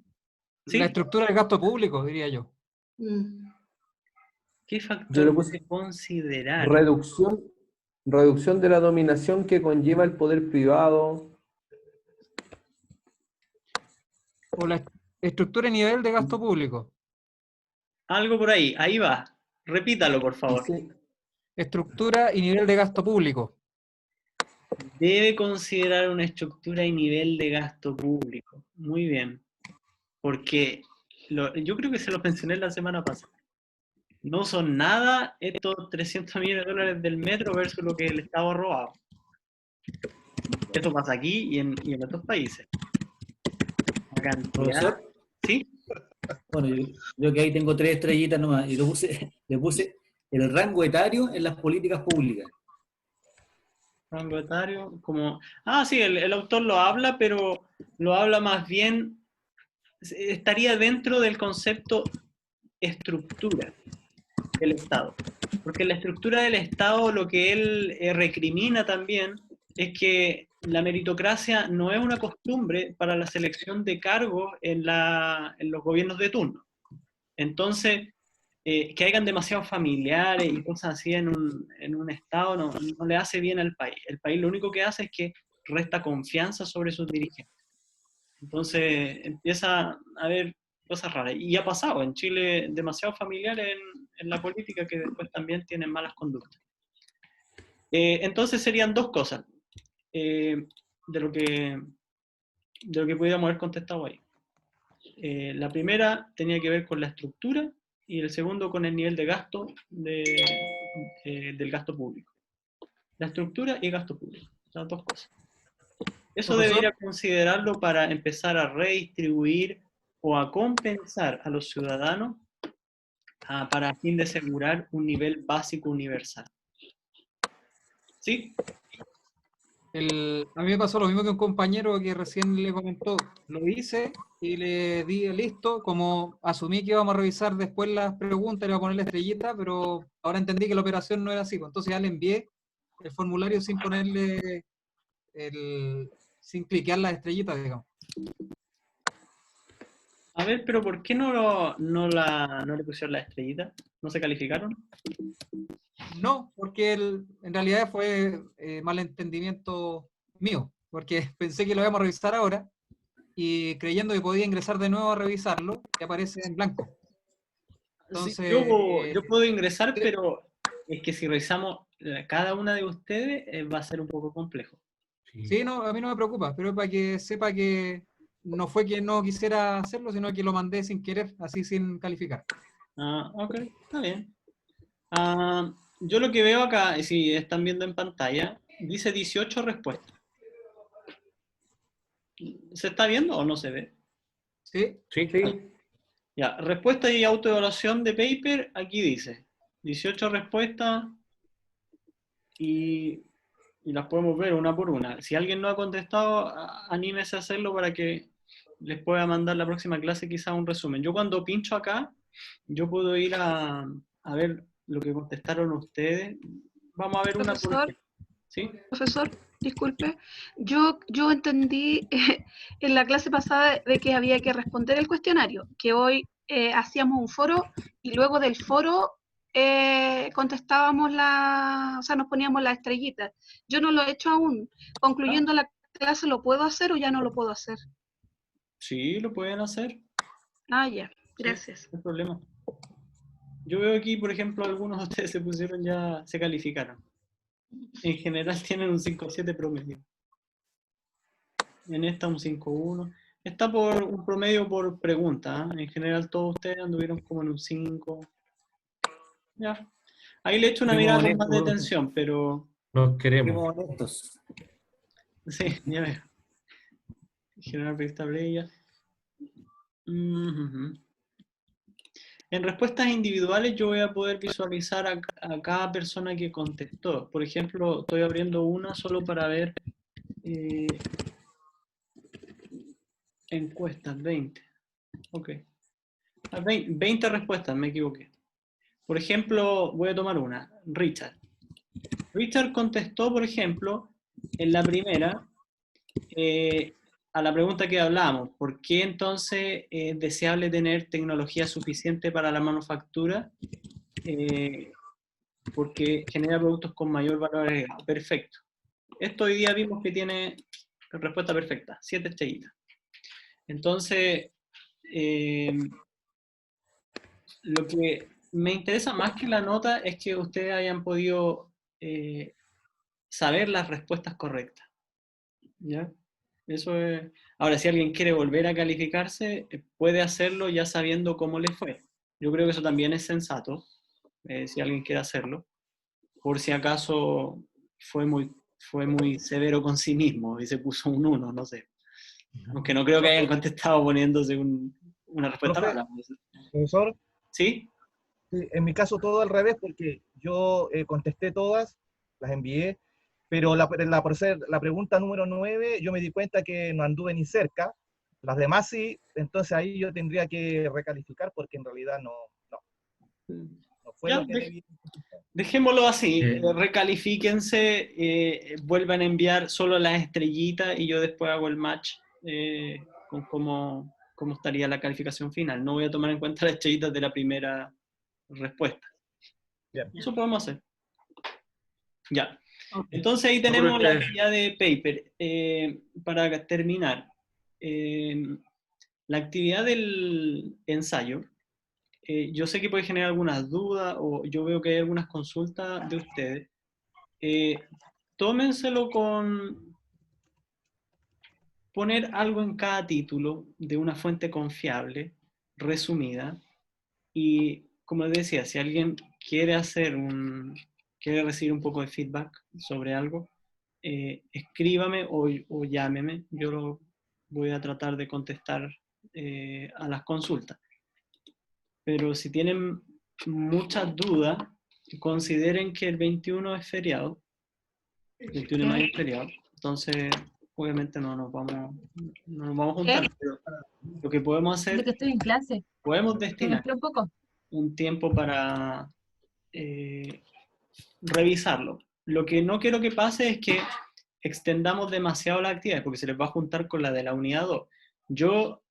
¿Sí? la estructura del gasto público, diría yo. ¿Qué Yo factor le puse debe considerar? reducción de la dominación que conlleva el poder privado. O la estructura y nivel de gasto público. Algo por ahí va. Repítalo, por favor. Sí. Estructura y nivel de gasto público. Debe considerar una estructura y nivel de gasto público. Muy bien. Porque yo creo que se lo mencioné la semana pasada. No son nada estos 300 millones de dólares del metro versus lo que el Estado ha robado. Esto pasa aquí y en otros países. La cantidad... Profesor, ¿Sí? bueno, yo que ahí tengo 3 estrellitas nomás, y le puse el rango etario en las políticas públicas. Rango etario, como... Ah, sí, el autor lo habla, pero lo habla más bien... Estaría dentro del concepto estructura del Estado. Porque la estructura del Estado lo que él recrimina también es que la meritocracia no es una costumbre para la selección de cargos en los gobiernos de turno. Entonces, que hayan demasiados familiares y cosas así en un Estado no le hace bien al país. El país lo único que hace es que resta confianza sobre sus dirigentes. Entonces empieza a haber cosas raras. Y ha pasado en Chile demasiados familiares en la política que después también tienen malas conductas. Entonces serían dos cosas de lo que pudiéramos haber contestado ahí. La primera tenía que ver con la estructura y el segundo con el nivel de gasto del gasto público. La estructura y gasto público, las dos cosas. Eso debería considerarlo para empezar a redistribuir o a compensar a los ciudadanos para fin de asegurar un nivel básico universal. ¿Sí? A mí me pasó lo mismo que un compañero que recién le comentó. Lo hice y le di listo, como asumí que íbamos a revisar después las preguntas, le iba a poner la estrellita, pero ahora entendí que la operación no era así. Entonces ya le envié el formulario sin ponerle sin cliquear las estrellitas, digamos. A ver, pero ¿por qué no le pusieron la estrellita? ¿No se calificaron? No, porque en realidad fue malentendimiento mío. porque pensé que lo íbamos a revisar ahora, y creyendo que podía ingresar de nuevo a revisarlo, y aparece en blanco. Sí, Entonces, yo puedo ingresar, pero es que si revisamos cada una de ustedes va a ser un poco complejo. sí, no, a mí no me preocupa, pero para que sepa que no fue que no quisiera hacerlo, sino que lo mandé sin querer, así sin calificar. Ah, ok, está bien. Ah, yo lo que veo acá, si están viendo en pantalla, dice 18 respuestas. ¿Se está viendo o no se ve? Sí. Sí. Ya, respuesta y autoevaluación de paper, aquí dice 18 respuestas y las podemos ver una por una. Si alguien no ha contestado, anímese a hacerlo para que les pueda mandar la próxima clase quizá un resumen. Yo cuando pincho acá, yo puedo ir a ver lo que contestaron ustedes. Vamos a ver una por Profesor, ejemplo. ¿Sí? profesor, disculpe. Yo entendí en la clase pasada de que había que responder el cuestionario, que hoy hacíamos un foro y luego del foro contestábamos o sea, nos poníamos las estrellitas. Yo no lo he hecho aún. Concluyendo la clase, ¿lo puedo hacer o ya no lo puedo hacer? Sí, lo pueden hacer. Ah, ya, gracias. No hay problema. Yo veo aquí, por ejemplo, algunos de ustedes se pusieron ya, se calificaron. En general tienen un 5.7 promedio. En esta un 5.1. Está por un promedio por pregunta. En general todos ustedes anduvieron como en un 5. Ya. Ahí le echo una mirada con más detención, pero... Nos queremos. Fuimos honestos. Sí, ya veo. General Prestable. En respuestas individuales yo voy a poder visualizar a cada persona que contestó. Por ejemplo, estoy abriendo una solo para ver encuestas, 20. Ok. 20 respuestas, me equivoqué. Por ejemplo, voy a tomar una. Richard. Richard contestó, por ejemplo, en la primera, a la pregunta que hablábamos, ¿por qué entonces es deseable tener tecnología suficiente para la manufactura? Porque genera productos con mayor valor agregado. Perfecto. Esto hoy día vimos que tiene respuesta perfecta, 7 estrellitas. Entonces, lo que me interesa más que la nota es que ustedes hayan podido saber las respuestas correctas. ¿Ya? Eso es... Ahora, si alguien quiere volver a calificarse, puede hacerlo ya sabiendo cómo le fue. Yo creo que eso también es sensato, si alguien quiere hacerlo. Por si acaso fue muy severo con sí mismo y se puso un 1, no sé. Aunque no creo que hayan contestado poniéndose una respuesta Profe, mala. Profesor. ¿Sí? Sí, en mi caso todo al revés, porque yo contesté todas, las envié, pero la pregunta número 9 yo me di cuenta que no anduve ni cerca, las demás sí, entonces ahí yo tendría que recalificar porque en realidad no fue Ya, lo que debí. dejémoslo así, recalifíquense, vuelvan a enviar solo las estrellitas y yo después hago el match con cómo estaría la calificación final. No voy a tomar en cuenta las estrellitas de la primera respuesta. Bien. Eso podemos hacer. Ya. Entonces ahí tenemos la actividad de paper. Para terminar, la actividad del ensayo, yo sé que puede generar algunas dudas o yo veo que hay algunas consultas de ustedes. Tómenselo con poner algo en cada título de una fuente confiable, resumida, y como les decía, si alguien quiere recibir un poco de feedback sobre algo, escríbame o llámeme, yo voy a tratar de contestar a las consultas. Pero si tienen muchas dudas, consideren que el 21 es feriado, el 21 de mayo es feriado, entonces obviamente no nos vamos a juntar, pero lo que podemos hacer, De que estoy en clase. podemos destinar un poco. un tiempo para revisarlo. Lo que no quiero que pase es que extendamos demasiado la actividad, porque se les va a juntar con la de la unidad 2. Yo,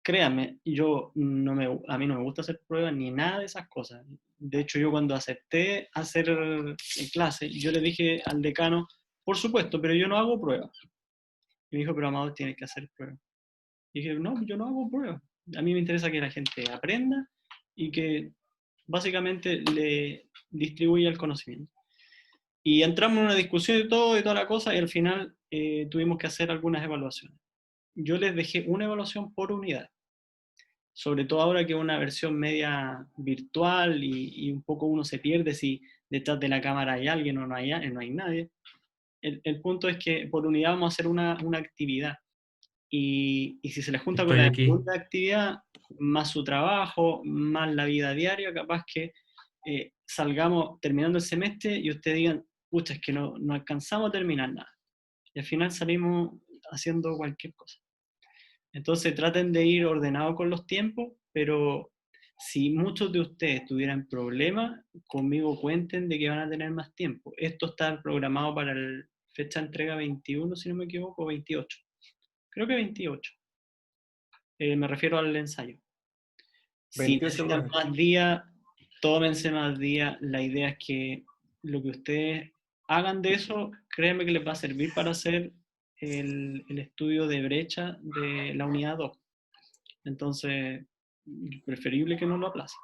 créanme, a mí no me gusta hacer pruebas ni nada de esas cosas. De hecho, yo cuando acepté hacer clase, yo le dije al decano, por supuesto, pero yo no hago pruebas. Y me dijo, pero Amador, tienes que hacer pruebas. Y dije, no, yo no hago pruebas. A mí me interesa que la gente aprenda y que básicamente le distribuya el conocimiento. Y entramos en una discusión de todo y toda la cosa, y al final tuvimos que hacer algunas evaluaciones. Yo les dejé una evaluación por unidad. Sobre todo ahora que es una versión media virtual y un poco uno se pierde si detrás de la cámara hay alguien o no hay nadie. El punto es que por unidad vamos a hacer una actividad. Y si se le junta con Estoy la aquí. segunda actividad, más su trabajo, más la vida diaria, capaz que salgamos terminando el semestre y ustedes digan, pucha, es que no alcanzamos a terminar nada. Y al final salimos haciendo cualquier cosa. Entonces traten de ir ordenados con los tiempos, pero si muchos de ustedes tuvieran problemas, conmigo cuenten de que van a tener más tiempo. Esto está programado para la fecha de entrega 21, si no me equivoco, o 28. Creo que 28. Me refiero al ensayo. Si 28 necesitan más días, tómense más días. La idea es que lo que ustedes hagan de eso, créanme que les va a servir para hacer el estudio de brecha de la unidad 2. Entonces, preferible que no lo aplacen.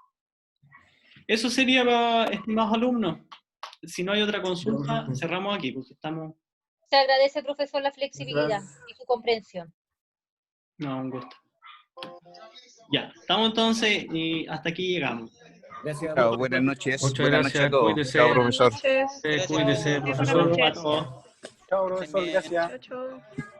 Eso sería para estimados alumnos. Si no hay otra consulta, cerramos aquí, porque estamos... Se agradece, profesor, la flexibilidad y su comprensión. No, un gusto. Ya, estamos entonces y hasta aquí llegamos. Gracias. Chao, buenas noches. Muchas Buenas gracias, noches a todos. cuídese. Chao, profesor. Buenas noches. Cuídese, Buenas profesor. noches. Chao, profesor, gracias. Chao, chao.